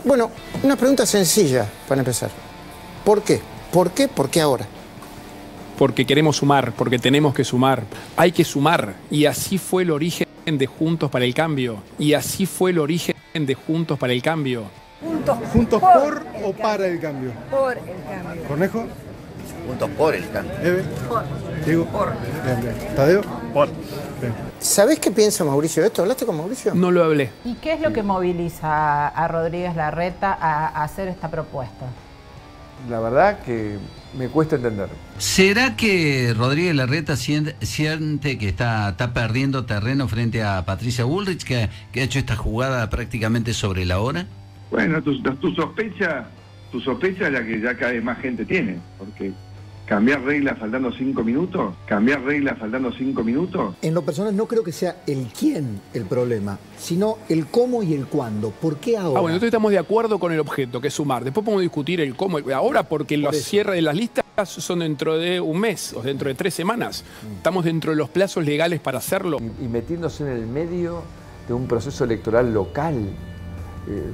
Bueno, una pregunta sencilla para empezar. ¿Por qué? ¿Por qué? ¿Por qué ahora? Porque queremos sumar, porque tenemos que sumar. Hay que sumar. Y así fue el origen de Juntos para el Cambio. Y así fue el origen de Juntos para el Cambio. ¿Juntos por o para el cambio? Por el cambio. ¿Cornejo? Juntos por el cambio. ¿Eve? Por. Diego. Por. Bien, bien. ¿Tadeo? Por. Bien. ¿Sabés qué piensa Mauricio de esto? ¿Hablaste con Mauricio? No lo hablé. ¿Y qué es lo que moviliza a Rodríguez Larreta a hacer esta propuesta? La verdad que me cuesta entender. ¿Será que Rodríguez Larreta siente que está perdiendo terreno frente a Patricia Bullrich, que ha hecho esta jugada prácticamente sobre la hora? Bueno, tu sospecha es la que ya cada vez más gente tiene, porque cambiar reglas faltando 5 minutos, En lo personal no creo que sea el quién el problema, sino el cómo y el cuándo. ¿Por qué ahora? Bueno, entonces estamos de acuerdo con el objeto, que es sumar. Después podemos discutir el cómo. Ahora, porque los cierres de las listas son dentro de un mes o dentro de 3 semanas. Estamos dentro de los plazos legales para hacerlo. Y metiéndose en el medio de un proceso electoral local,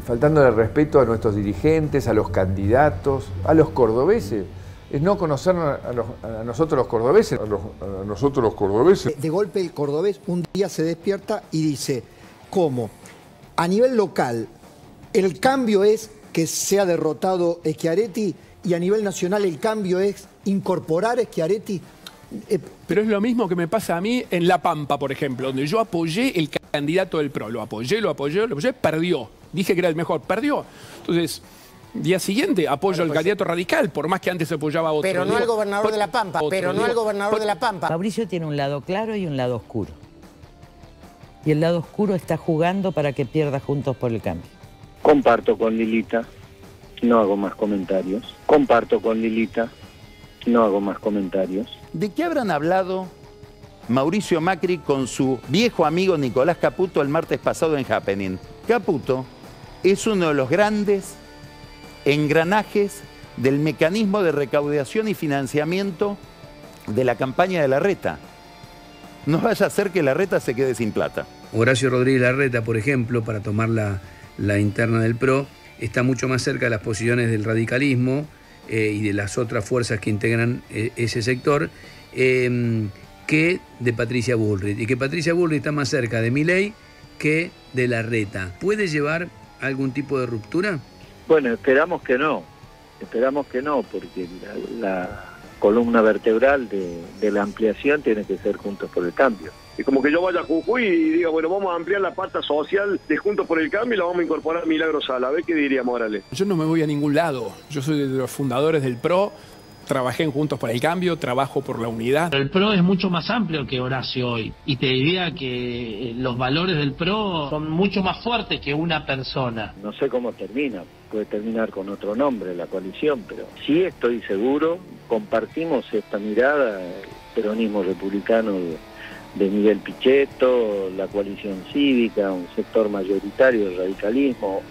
faltándole respeto a nuestros dirigentes, a los candidatos, a los cordobeses. Es no conocer a nosotros los cordobeses. De golpe el cordobés un día se despierta y dice, ¿cómo? A nivel local, el cambio es que sea derrotado Schiaretti y a nivel nacional el cambio es incorporar a Schiaretti. Pero es lo mismo que me pasa a mí en La Pampa, por ejemplo, donde yo apoyé el candidato del PRO. Lo apoyé, perdió. Dije que era el mejor, perdió. Entonces, día siguiente apoyo al candidato radical, por más que antes apoyaba a otro. Pero no al gobernador de La Pampa, Mauricio tiene un lado claro y un lado oscuro. Y el lado oscuro está jugando para que pierda Juntos por el Cambio. Comparto con Lilita, no hago más comentarios. ¿De qué habrán hablado Mauricio Macri con su viejo amigo Nicolás Caputo el martes pasado en Happening? Caputo es uno de los grandes engranajes del mecanismo de recaudación y financiamiento de la campaña de Larreta. No vaya a ser que Larreta se quede sin plata. Horacio Rodríguez Larreta, por ejemplo, para tomar la interna del PRO, está mucho más cerca de las posiciones del radicalismo y de las otras fuerzas que integran ese sector que de Patricia Bullrich. Y que Patricia Bullrich está más cerca de Milei que de Larreta. ¿Puede llevar algún tipo de ruptura? Bueno, esperamos que no, porque la columna vertebral de la ampliación tiene que ser Juntos por el Cambio. Es como que yo vaya a Jujuy y diga, bueno, vamos a ampliar la pata social de Juntos por el Cambio y la vamos a incorporar a Milagro Sala. A ver qué diría Morales. Yo no me voy a ningún lado. Yo soy de los fundadores del PRO. Trabajé en Juntos por el Cambio, trabajo por la unidad. El PRO es mucho más amplio que Horacio hoy. Y te diría que los valores del PRO son mucho más fuertes que una persona. No sé cómo termina, puede terminar con otro nombre la coalición, pero sí estoy seguro, compartimos esta mirada, el peronismo republicano de Miguel Pichetto, la coalición cívica, un sector mayoritario del radicalismo,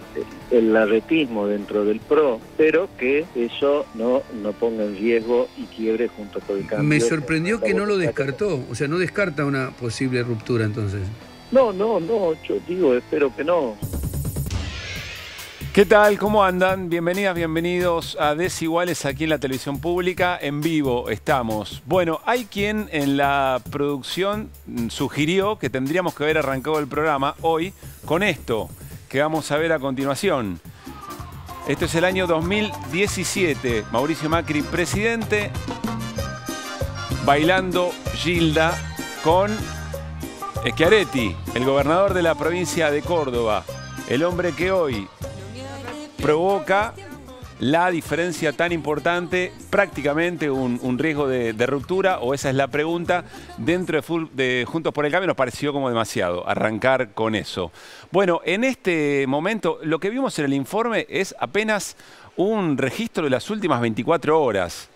el larretismo dentro del PRO, pero que eso no ponga en riesgo y quiebre Juntos por el Cambio. Me sorprendió que no lo descartó, o sea, no descarta una posible ruptura entonces. No, yo digo, espero que no. ¿Qué tal? ¿Cómo andan? Bienvenidas, bienvenidos a Desiguales aquí en la televisión pública. En vivo estamos. Bueno, hay quien en la producción sugirió que tendríamos que haber arrancado el programa hoy con esto que vamos a ver a continuación. Esto es el año 2017. Mauricio Macri, presidente, bailando Gilda con Schiaretti, el gobernador de la provincia de Córdoba. El hombre que hoy provoca la diferencia tan importante, prácticamente un riesgo de ruptura, o esa es la pregunta, dentro de Juntos por el Cambio. Nos pareció como demasiado arrancar con eso. Bueno, en este momento lo que vimos en el informe es apenas un registro de las últimas 24 horas.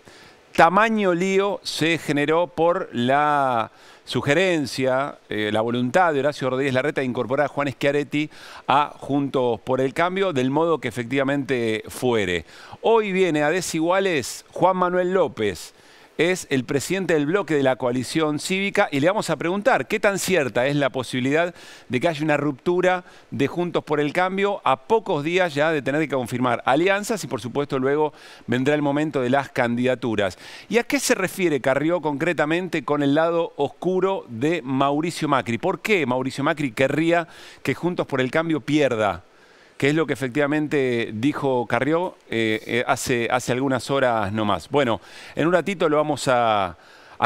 Tamaño lío se generó por la sugerencia, la voluntad de Horacio Rodríguez Larreta de incorporar a Juan Schiaretti a Juntos por el Cambio, del modo que efectivamente fuere. Hoy viene a Desiguales Juan Manuel López, es el presidente del bloque de la coalición cívica y le vamos a preguntar qué tan cierta es la posibilidad de que haya una ruptura de Juntos por el Cambio a pocos días ya de tener que confirmar alianzas y por supuesto luego vendrá el momento de las candidaturas. ¿Y a qué se refiere Carrió concretamente con el lado oscuro de Mauricio Macri? ¿Por qué Mauricio Macri querría que Juntos por el Cambio pierda? Que es lo que efectivamente dijo Carrió hace algunas horas nomás. Bueno, en un ratito lo vamos a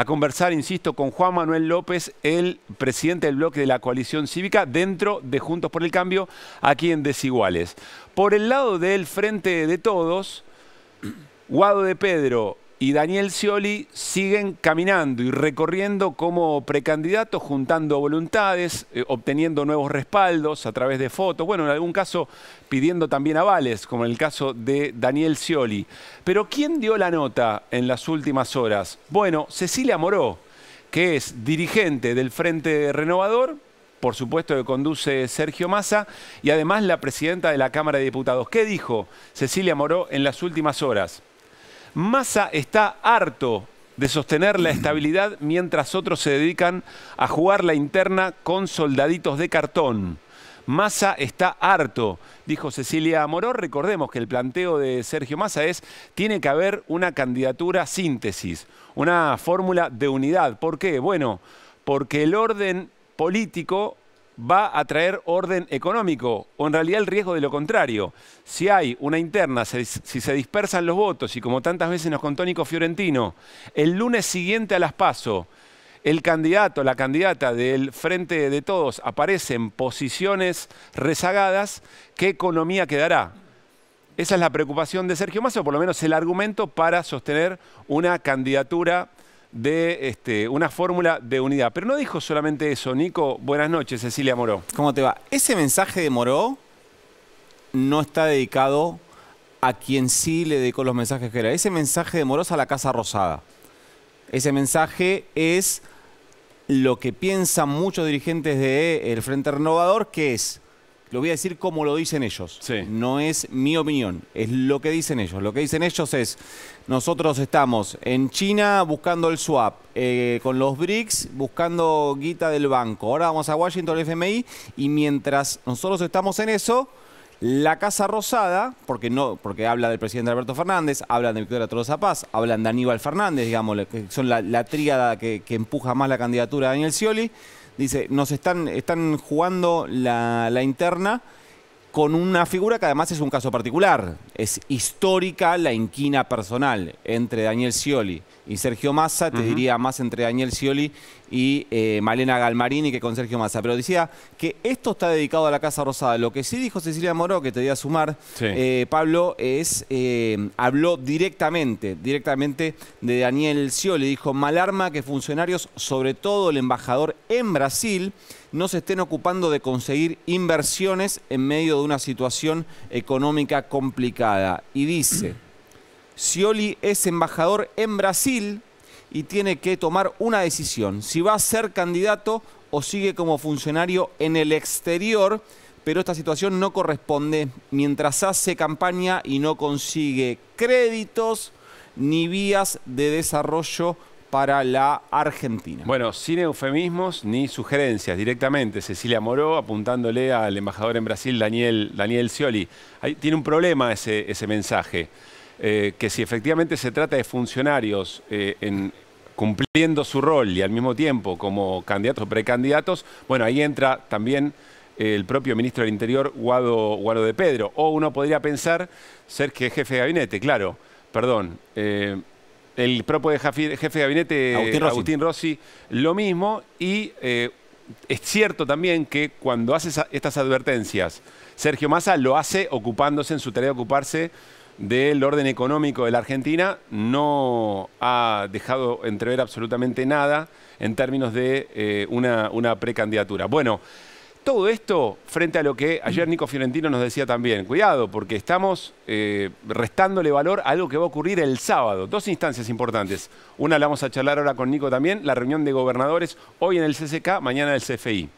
conversar, insisto, con Juan Manuel López, el presidente del bloque de la coalición cívica dentro de Juntos por el Cambio, aquí en Desiguales. Por el lado del Frente de Todos, Guado de Pedro y Daniel Scioli siguen caminando y recorriendo como precandidatos, juntando voluntades, obteniendo nuevos respaldos a través de fotos, bueno, en algún caso pidiendo también avales, como en el caso de Daniel Scioli. Pero ¿quién dio la nota en las últimas horas? Bueno, Cecilia Moró, que es dirigente del Frente Renovador, por supuesto que conduce Sergio Massa, y además la presidenta de la Cámara de Diputados. ¿Qué dijo Cecilia Moró en las últimas horas? Massa está harto de sostener la estabilidad mientras otros se dedican a jugar la interna con soldaditos de cartón. Massa está harto, dijo Cecilia Moró. Recordemos que el planteo de Sergio Massa es: tiene que haber una candidatura síntesis, una fórmula de unidad. ¿Por qué? Bueno, porque el orden político va a traer orden económico, o en realidad el riesgo de lo contrario. Si hay una interna, si se dispersan los votos, y como tantas veces nos contó Nico Fiorentino, el lunes siguiente a las PASO, el candidato, la candidata del Frente de Todos aparece en posiciones rezagadas, ¿qué economía quedará? Esa es la preocupación de Sergio Massa, o por lo menos el argumento para sostener una candidatura de una fórmula de unidad. Pero no dijo solamente eso. Nico, buenas noches, Cecilia Moró. ¿Cómo te va? Ese mensaje de Moró no está dedicado a quien sí le dedicó los mensajes que era. Ese mensaje de Moró es a la Casa Rosada. Ese mensaje es lo que piensan muchos dirigentes del Frente Renovador, que es, lo voy a decir como lo dicen ellos, sí. No es mi opinión, es lo que dicen ellos. Lo que dicen ellos es: nosotros estamos en China buscando el swap, con los BRICS buscando guita del banco, ahora vamos a Washington, el FMI, y mientras nosotros estamos en eso, la Casa Rosada, porque habla del presidente Alberto Fernández, hablan de Victoria Tolosa Paz, hablan de Aníbal Fernández, digamos, que son la tríada que empuja más la candidatura de Daniel Scioli. Dice, nos están jugando la interna con una figura que además es un caso particular. Es histórica la inquina personal entre Daniel Scioli y Sergio Massa. Te diría más entre Daniel Scioli y Malena Galmarini que con Sergio Massa. Pero decía que esto está dedicado a la Casa Rosada. Lo que sí dijo Cecilia Moró, que te voy a sumar, sí. Pablo, es habló directamente de Daniel Scioli. Dijo: malarma que funcionarios, sobre todo el embajador en Brasil, no se estén ocupando de conseguir inversiones en medio de una situación económica complicada. Y dice: Scioli es embajador en Brasil y tiene que tomar una decisión, si va a ser candidato o sigue como funcionario en el exterior, pero esta situación no corresponde mientras hace campaña y no consigue créditos ni vías de desarrollo para la Argentina. Bueno, sin eufemismos ni sugerencias, directamente Cecilia Moró apuntándole al embajador en Brasil, Daniel Scioli. Ahí tiene un problema ese mensaje, que si efectivamente se trata de funcionarios cumpliendo su rol y al mismo tiempo como candidatos o precandidatos, bueno, ahí entra también el propio ministro del Interior, Guado de Pedro. O uno podría pensar ser que jefe de gabinete, claro, perdón, el propio jefe de gabinete, Agustín Rossi, lo mismo. Y es cierto también que cuando hace estas advertencias, Sergio Massa lo hace ocupándose en su tarea de ocuparse del orden económico de la Argentina. No ha dejado entrever absolutamente nada en términos de una precandidatura. Bueno, todo esto frente a lo que ayer Nico Fiorentino nos decía también. Cuidado, porque estamos restándole valor a algo que va a ocurrir el sábado. Dos instancias importantes. Una la vamos a charlar ahora con Nico también, la reunión de gobernadores, hoy en el CCK, mañana en el CFI.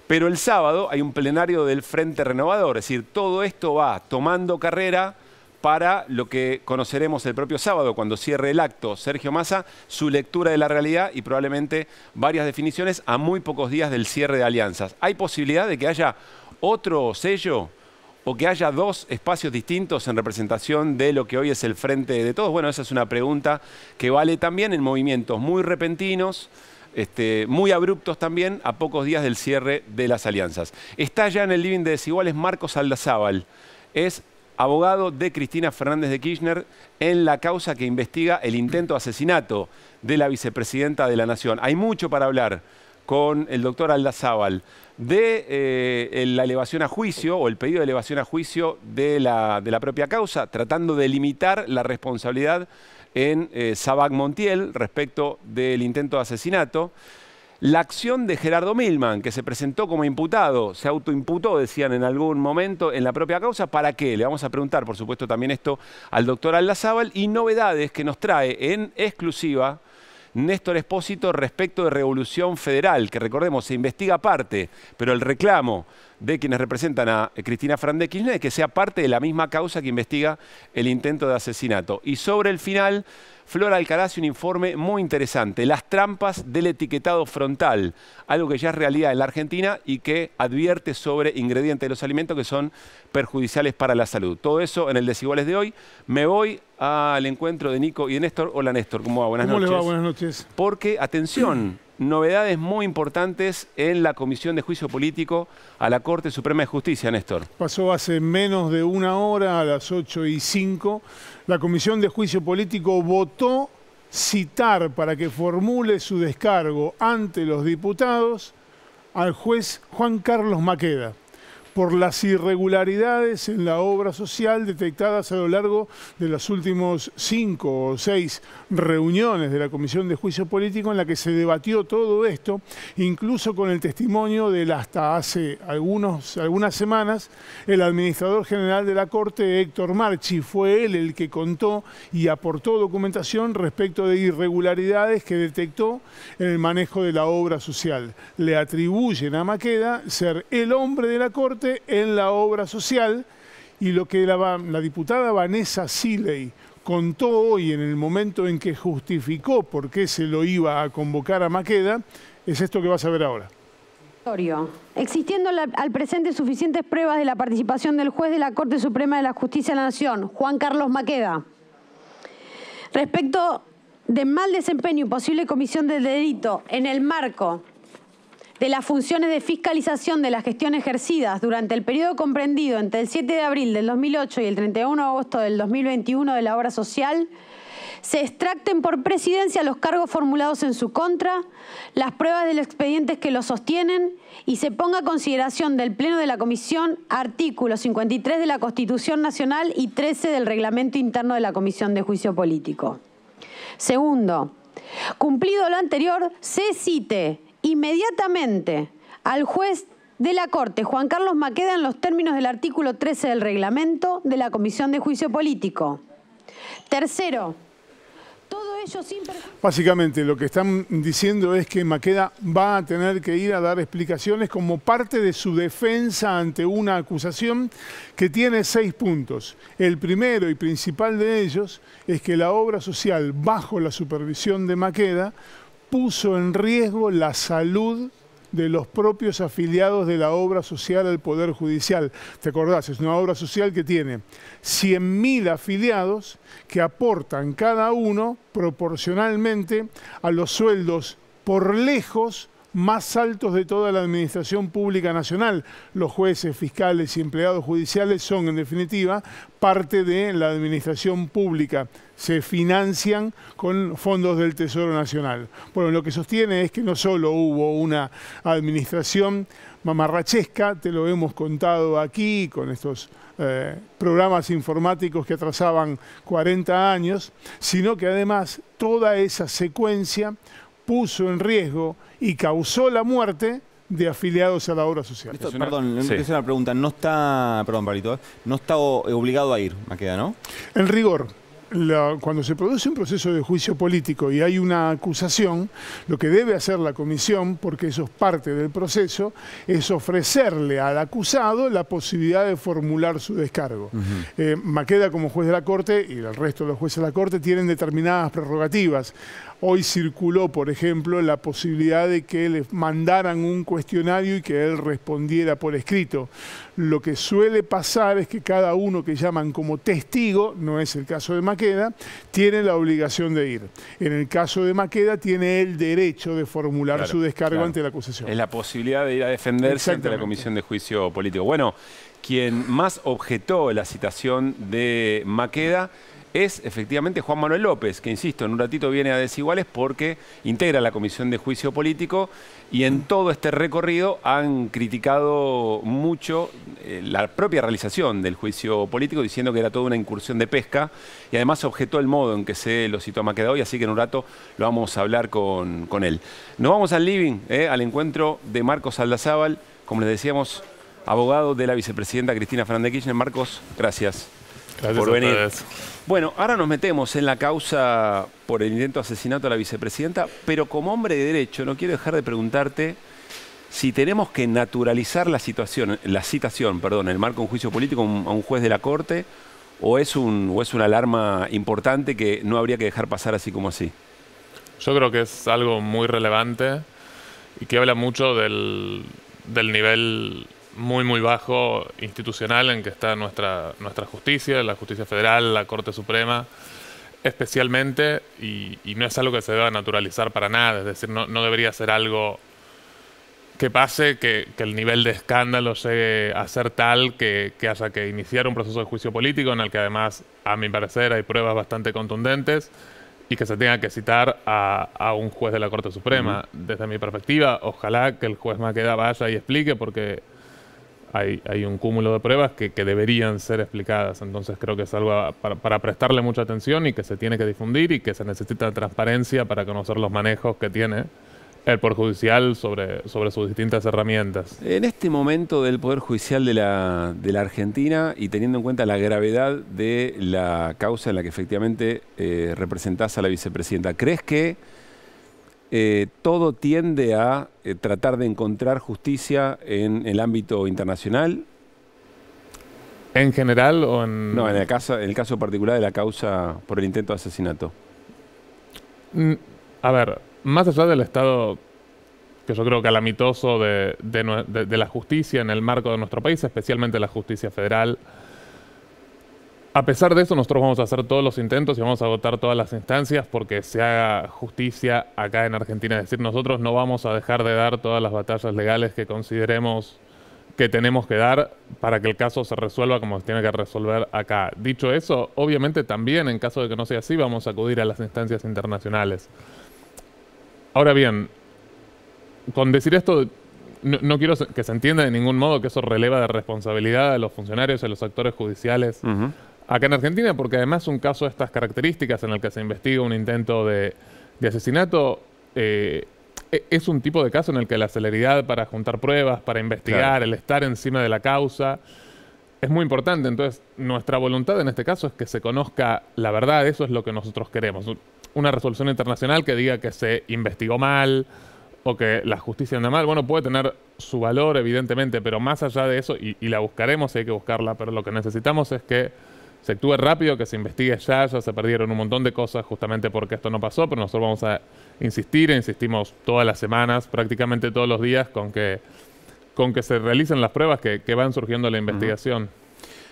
Pero el sábado hay un plenario del Frente Renovador. Es decir, todo esto va tomando carrera para lo que conoceremos el propio sábado, cuando cierre el acto Sergio Massa, su lectura de la realidad y probablemente varias definiciones a muy pocos días del cierre de alianzas. ¿Hay posibilidad de que haya otro sello o que haya dos espacios distintos en representación de lo que hoy es el Frente de Todos? Bueno, esa es una pregunta que vale también en movimientos muy repentinos, muy abruptos también, a pocos días del cierre de las alianzas. Está ya en el living de Desiguales Marcos Aldazábal. Es abogado de Cristina Fernández de Kirchner en la causa que investiga el intento de asesinato de la vicepresidenta de la Nación. Hay mucho para hablar con el doctor Aldazábal de la elevación a juicio o el pedido de elevación a juicio de la propia causa, tratando de limitar la responsabilidad en Sabac Montiel respecto del intento de asesinato. La acción de Gerardo Milman, que se presentó como imputado, se autoimputó, decían en algún momento, en la propia causa. ¿Para qué? Le vamos a preguntar, por supuesto, también esto al doctor Aldazábal, y novedades que nos trae en exclusiva Néstor Espósito respecto de Revolución Federal, que recordemos, se investiga aparte, pero el reclamo de quienes representan a Cristina Fernández de Kirchner es que sea parte de la misma causa que investiga el intento de asesinato. Y sobre el final, Flor Alcaraz, un informe muy interesante, las trampas del etiquetado frontal, algo que ya es realidad en la Argentina y que advierte sobre ingredientes de los alimentos que son perjudiciales para la salud. Todo eso en el Desiguales de hoy. Me voy al encuentro de Nico y de Néstor. Hola Néstor, ¿cómo va? Buenas noches. ¿Cómo le va? Buenas noches. Porque, atención, novedades muy importantes en la Comisión de Juicio Político a la Corte Suprema de Justicia, Néstor. Pasó hace menos de una hora, a las 8:05. La Comisión de Juicio Político votó citar para que formule su descargo ante los diputados al juez Juan Carlos Maqueda por las irregularidades en la obra social detectadas a lo largo de las últimos 5 o 6 reuniones de la Comisión de Juicio Político en la que se debatió todo esto, incluso con el testimonio del hasta hace algunas semanas el administrador general de la Corte, Héctor Marchi. Fue él el que contó y aportó documentación respecto de irregularidades que detectó en el manejo de la obra social. Le atribuyen a Maqueda ser el hombre de la Corte en la obra social, y lo que la diputada Vanessa Siley contó hoy en el momento en que justificó por qué se lo iba a convocar a Maqueda es esto que vas a ver ahora. Existiendo al presente suficientes pruebas de la participación del juez de la Corte Suprema de la Justicia de la Nación, Juan Carlos Maqueda, respecto de mal desempeño y posible comisión del delito en el marco de las funciones de fiscalización de la gestión ejercidas durante el periodo comprendido entre el 7 de abril del 2008 y el 31 de agosto del 2021 de la obra social, se extracten por presidencia los cargos formulados en su contra, las pruebas de los expedientes que lo sostienen y se ponga a consideración del Pleno de la Comisión artículo 53 de la Constitución Nacional y 13 del Reglamento Interno de la Comisión de Juicio Político. Segundo, cumplido lo anterior, se cite inmediatamente al juez de la Corte, Juan Carlos Maqueda, en los términos del artículo 13 del reglamento de la Comisión de Juicio Político. Tercero, todo ello sin... Básicamente lo que están diciendo es que Maqueda va a tener que ir a dar explicaciones como parte de su defensa ante una acusación que tiene 6 puntos. El primero y principal de ellos es que la obra social, bajo la supervisión de Maqueda, puso en riesgo la salud de los propios afiliados de la obra social al Poder Judicial. ¿Te acordás? Es una obra social que tiene 100.000 afiliados que aportan cada uno proporcionalmente a los sueldos por lejos más altos de toda la administración pública nacional. Los jueces, fiscales y empleados judiciales son, en definitiva, parte de la administración pública. Se financian con fondos del Tesoro Nacional. Bueno, lo que sostiene es que no solo hubo una administración mamarrachesca, te lo hemos contado aquí con estos programas informáticos que atrasaban 40 años, sino que además toda esa secuencia puso en riesgo y causó la muerte de afiliados a la obra social. Perdón, es una pregunta. No está, perdón, Palito, no está obligado a ir, Maqueda, ¿no? En rigor. cuando se produce un proceso de juicio político y hay una acusación, lo que debe hacer la comisión, porque eso es parte del proceso, es ofrecerle al acusado la posibilidad de formular su descargo. Maqueda, como juez de la Corte, y el resto de los jueces de la Corte, tienen determinadas prerrogativas. Hoy circuló, por ejemplo, la posibilidad de que le mandaran un cuestionario y que él respondiera por escrito. Lo que suele pasar es que cada uno que llaman como testigo, no es el caso de Maqueda, tiene la obligación de ir. En el caso de Maqueda tiene el derecho de formular su descargo ante la acusación. Es la posibilidad de ir a defenderse ante la Comisión de Juicio Político. Bueno, quien más objetó la citación de Maqueda es efectivamente Juan Manuel López, que insisto, en un ratito viene a Desiguales porque integra la Comisión de Juicio Político y en todo este recorrido han criticado mucho la propia realización del juicio político, diciendo que era toda una incursión de pesca, y además objetó el modo en que se lo citó a Maqueda hoy, así que en un rato lo vamos a hablar con él. Nos vamos al living, al encuentro de Marcos Aldazábal, como les decíamos, abogado de la vicepresidenta Cristina Fernández de Kirchner. Marcos, gracias por venir. Bueno, ahora nos metemos en la causa por el intento de asesinato a la vicepresidenta, pero como hombre de derecho no quiero dejar de preguntarte si tenemos que naturalizar la citación, el marco de un juicio político a un juez de la Corte, o es una alarma importante que no habría que dejar pasar así como así. Yo creo que es algo muy relevante y que habla mucho del nivel muy bajo institucional en que está nuestra justicia, la justicia federal, la Corte Suprema, especialmente, y no es algo que se deba naturalizar para nada, es decir, no debería ser algo que pase, que el nivel de escándalo llegue a ser tal que haya que iniciar un proceso de juicio político en el que además, a mi parecer, hay pruebas bastante contundentes y que se tenga que citar a un juez de la Corte Suprema. Desde mi perspectiva, ojalá que el juez Maqueda vaya y explique, porque hay un cúmulo de pruebas que deberían ser explicadas. Entonces creo que es algo para prestarle mucha atención y que se tiene que difundir y que se necesita transparencia para conocer los manejos que tiene el Poder Judicial sobre sus distintas herramientas. En este momento del Poder Judicial de la Argentina, y teniendo en cuenta la gravedad de la causa en la que efectivamente representás a la vicepresidenta, ¿crees que todo tiende a tratar de encontrar justicia en el ámbito internacional? ¿En general o en...? No, en el caso particular de la causa por el intento de asesinato. A ver, más allá del estado que yo creo calamitoso de la justicia en el marco de nuestro país, especialmente la justicia federal, a pesar de eso, nosotros vamos a hacer todos los intentos y vamos a agotar todas las instancias porque se haga justicia acá en Argentina. Es decir, nosotros no vamos a dejar de dar todas las batallas legales que consideremos que tenemos que dar para que el caso se resuelva como se tiene que resolver acá. Dicho eso, obviamente también, en caso de que no sea así, vamos a acudir a las instancias internacionales. Ahora bien, con decir esto, no quiero que se entienda de ningún modo que eso releva de responsabilidad a los funcionarios y a los actores judiciales acá en Argentina, porque además un caso de estas características en el que se investiga un intento de asesinato es un tipo de caso en el que la celeridad para juntar pruebas, para investigar, el estar encima de la causa, es muy importante. Entonces, nuestra voluntad en este caso es que se conozca la verdad. Eso es lo que nosotros queremos. Una resolución internacional que diga que se investigó mal o que la justicia anda mal, bueno, puede tener su valor, evidentemente, pero más allá de eso, y la buscaremos, hay que buscarla, pero lo que necesitamos es que se actúe rápido, que se investigue ya se perdieron un montón de cosas justamente porque esto no pasó, pero nosotros vamos a insistimos todas las semanas, prácticamente todos los días, con que se realicen las pruebas que van surgiendo en la investigación.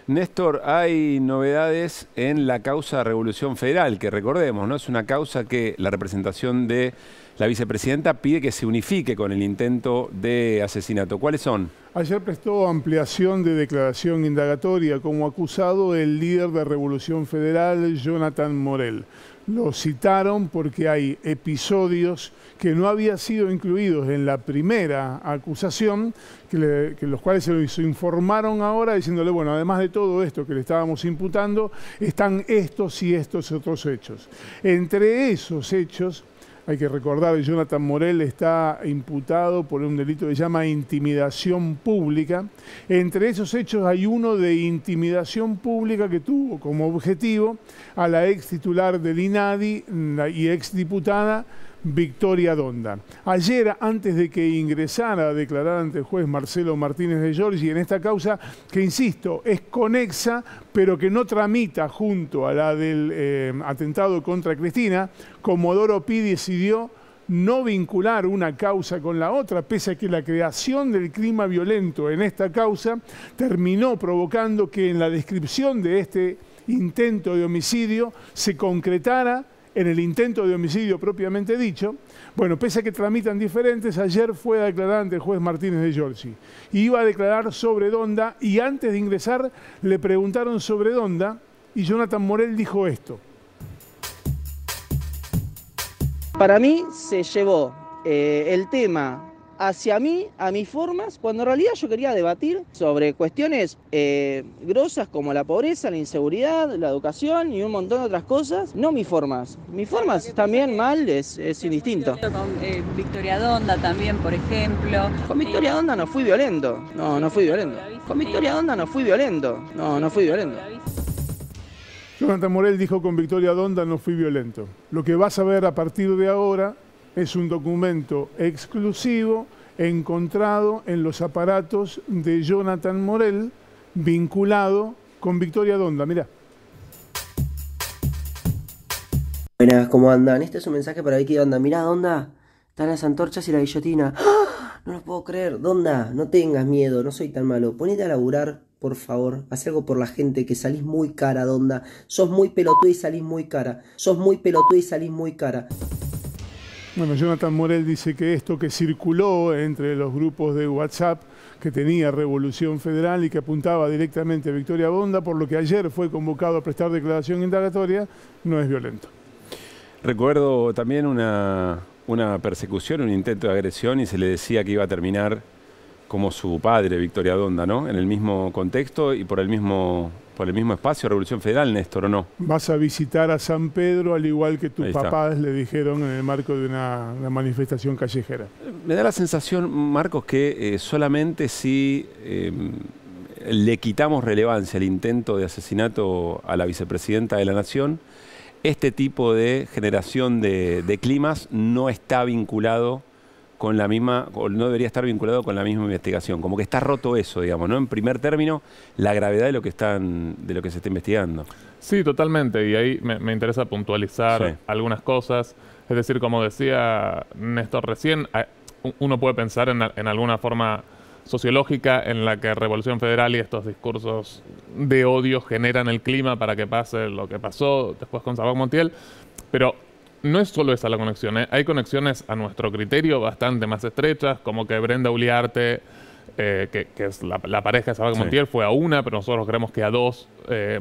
Néstor, hay novedades en la causa Revolución Federal, que recordemos, ¿no? Es una causa que la representación de la vicepresidenta pide que se unifique con el intento de asesinato. ¿Cuáles son? Ayer prestó ampliación de declaración indagatoria como acusado el líder de Revolución Federal, Jonathan Morel. Lo citaron porque hay episodios que no habían sido incluidos en la primera acusación, que los cuales se los informaron ahora diciéndole, bueno, además de todo esto que le estábamos imputando, están estos y estos otros hechos. Entre esos hechos Hay que recordar que Jonathan Morel está imputado por un delito que se llama intimidación pública. Entre esos hechos hay uno de intimidación pública que tuvo como objetivo a la ex titular del INADI y ex diputada Victoria Donda. Ayer, antes de que ingresara a declarar ante el juez Marcelo Martínez de Giorgi en esta causa, que insisto, es conexa, pero que no tramita junto a la del atentado contra Cristina, Comodoro Pi decidió no vincular una causa con la otra, pese a que la creación del clima violento en esta causa terminó provocando que en la descripción de este intento de homicidio se concretara en el intento de homicidio propiamente dicho. Bueno, pese a que tramitan diferentes, ayer fue a declarar ante el juez Martínez de Giorgi. Iba a declarar sobre Donda y antes de ingresar le preguntaron sobre Donda y Jonathan Morel dijo esto. Para mí se llevó el tema hacia mí, a mis formas, cuando en realidad yo quería debatir sobre cuestiones grosas como la pobreza, la inseguridad, la educación y un montón de otras cosas, no mis formas. Mis formas también mal es indistinto. Con Victoria Donda también, por ejemplo. Con Victoria Donda no fui violento. No fui violento. Con Victoria Donda no fui violento. No fui violento. Jonathan Morel dijo con Victoria Donda no fui violento. Lo que vas a ver a partir de ahora es un documento exclusivo encontrado en los aparatos de Jonathan Morel vinculado con Victoria Donda. Mirá. Buenas, ¿cómo andan? Este es un mensaje para Vicky Donda. Mirá, Donda, están las antorchas y la guillotina. ¡Ah! No lo puedo creer. Donda, no tengas miedo, no soy tan malo. Ponete a laburar, por favor. Haz algo por la gente, que salís muy cara, Donda. Sos muy pelotuda y salís muy cara. Sos muy pelotuda y salís muy cara. Bueno, Jonathan Morel dice que esto que circuló entre los grupos de WhatsApp que tenía Revolución Federal y que apuntaba directamente a Victoria Donda, por lo que ayer fue convocado a prestar declaración indagatoria, no es violento. Recuerdo también una persecución, un intento de agresión y se le decía que iba a terminar como su padre, Victoria Donda, ¿no? En el mismo contexto y por el mismo espacio, Revolución Federal, Néstor, ¿o no? Vas a visitar a San Pedro al igual que tus papás le dijeron en el marco de una manifestación callejera. Me da la sensación, Marcos, que solamente si le quitamos relevancia al intento de asesinato a la vicepresidenta de la Nación, este tipo de generación de climas no está vinculado con la misma, o no debería estar vinculado con la misma investigación. Como que está roto eso, digamos, ¿no? En primer término, la gravedad de lo que se está investigando. Sí, totalmente. Y ahí me interesa puntualizar algunas cosas. Es decir, como decía Néstor recién, uno puede pensar en alguna forma sociológica en la que Revolución Federal y estos discursos de odio generan el clima para que pase lo que pasó después con Sabac Montiel, pero no es solo esa la conexión, ¿eh? Hay conexiones a nuestro criterio bastante más estrechas, como que Brenda Uliarte, que es la pareja de Sabac Montiel, fue a una, pero nosotros creemos que a dos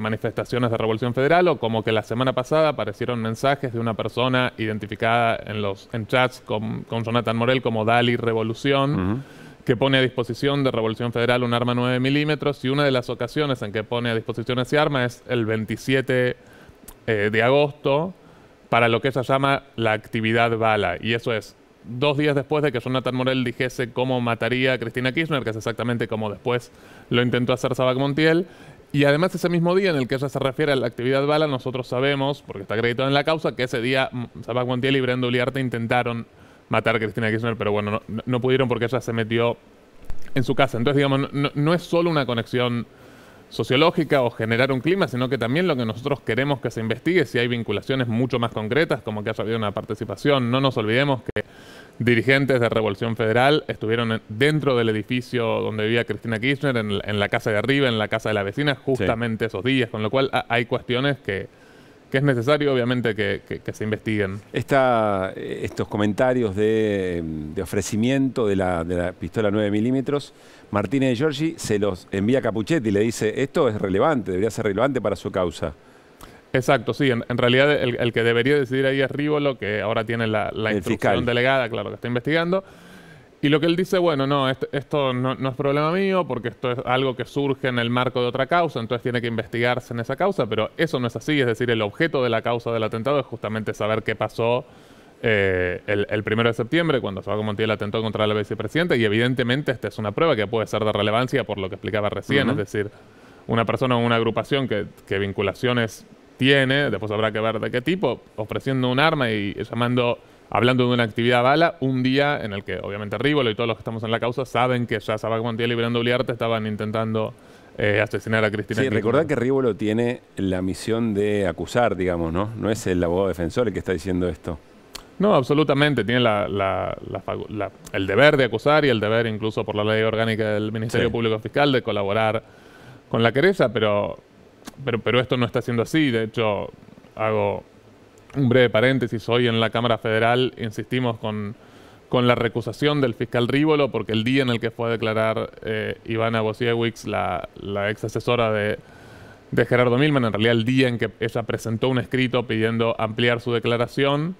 manifestaciones de Revolución Federal, o como que la semana pasada aparecieron mensajes de una persona identificada en chats con Jonathan Morel como Dali Revolución, que pone a disposición de Revolución Federal un arma 9 milímetros, y una de las ocasiones en que pone a disposición ese arma es el 27 de agosto, para lo que ella llama la actividad bala. Y eso es 2 días después de que Jonathan Morel dijese cómo mataría a Cristina Kirchner, que es exactamente como después lo intentó hacer Sabac Montiel. Y además ese mismo día en el que ella se refiere a la actividad bala, nosotros sabemos, porque está acreditado en la causa, que ese día Sabac Montiel y Brenda Uliarte intentaron matar a Cristina Kirchner, pero bueno, no pudieron porque ella se metió en su casa. Entonces, digamos, no es solo una conexión sociológica o generar un clima, sino que también lo que nosotros queremos que se investigue, si hay vinculaciones mucho más concretas, como que haya habido una participación. No nos olvidemos que dirigentes de Revolución Federal estuvieron dentro del edificio donde vivía Cristina Kirchner, en la casa de arriba, en la casa de la vecina, justamente esos días, con lo cual hay cuestiones que es necesario, obviamente, que se investiguen. Estos comentarios de ofrecimiento de la pistola 9 milímetros, Martínez de Giorgi se los envía a Capuchetti y le dice, esto es relevante, debería ser relevante para su causa. Exacto, sí. En realidad el que debería decidir ahí es Rívolo, que ahora tiene la instrucción delegada, claro, que está investigando. Y lo que él dice, bueno, no, esto no es problema mío, porque esto es algo que surge en el marco de otra causa, entonces tiene que investigarse en esa causa, pero eso no es así. Es decir, el objeto de la causa del atentado es justamente saber qué pasó el 1 de septiembre, cuando Sabac Montiel atentó contra la vicepresidenta, y evidentemente esta es una prueba que puede ser de relevancia por lo que explicaba recién, es decir, una persona o una agrupación que vinculaciones tiene, después habrá que ver de qué tipo, ofreciendo un arma y hablando de una actividad bala, un día en el que obviamente Rívolo y todos los que estamos en la causa saben que ya Sabac Montiel y Brenda Uliarte estaban intentando asesinar a Cristina Sí, Kirchner. recordad que Rívolo tiene la misión de acusar, digamos, ¿no? No es el abogado defensor el que está diciendo esto. No, absolutamente. Tiene el deber de acusar y el deber, incluso por la ley orgánica del Ministerio Público Fiscal, de colaborar con la querella, pero esto no está siendo así. De hecho, hago un breve paréntesis. Hoy en la Cámara Federal insistimos con la recusación del fiscal Rívolo, porque el día en el que fue a declarar Ivana Bosiewicz, la ex asesora de Gerardo Milman, en realidad el día en que ella presentó un escrito pidiendo ampliar su declaración,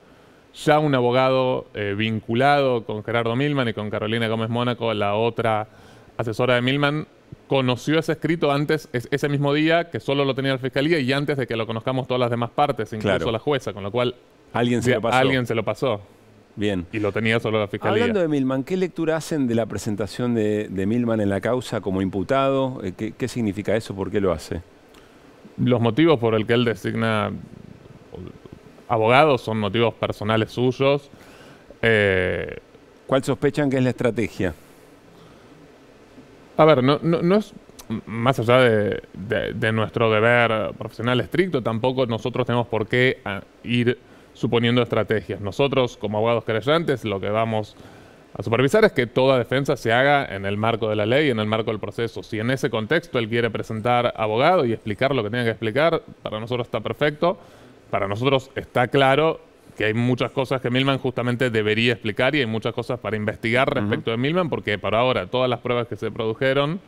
ya un abogado vinculado con Gerardo Milman y con Carolina Gómez Mónaco, la otra asesora de Milman, conoció ese escrito antes, ese mismo día, que solo lo tenía la Fiscalía y antes de que lo conozcamos todas las demás partes, incluso la jueza, con lo cual alguien se lo pasó. Bien. Y lo tenía solo la Fiscalía. Hablando de Milman, ¿qué lectura hacen de la presentación de Milman en la causa como imputado? ¿Qué significa eso? ¿Por qué lo hace? Los motivos por el que él designa abogados son motivos personales suyos. ¿Cuál sospechan que es la estrategia? A ver, no es, más allá de nuestro deber profesional estricto, tampoco nosotros tenemos por qué ir suponiendo estrategias. Nosotros, como abogados querellantes, lo que vamos a supervisar es que toda defensa se haga en el marco de la ley, en el marco del proceso. Si en ese contexto él quiere presentar abogado y explicar lo que tenga que explicar, para nosotros está perfecto. Para nosotros está claro que hay muchas cosas que Milman justamente debería explicar y hay muchas cosas para investigar respecto de Milman, porque por ahora todas las pruebas que se produjeron,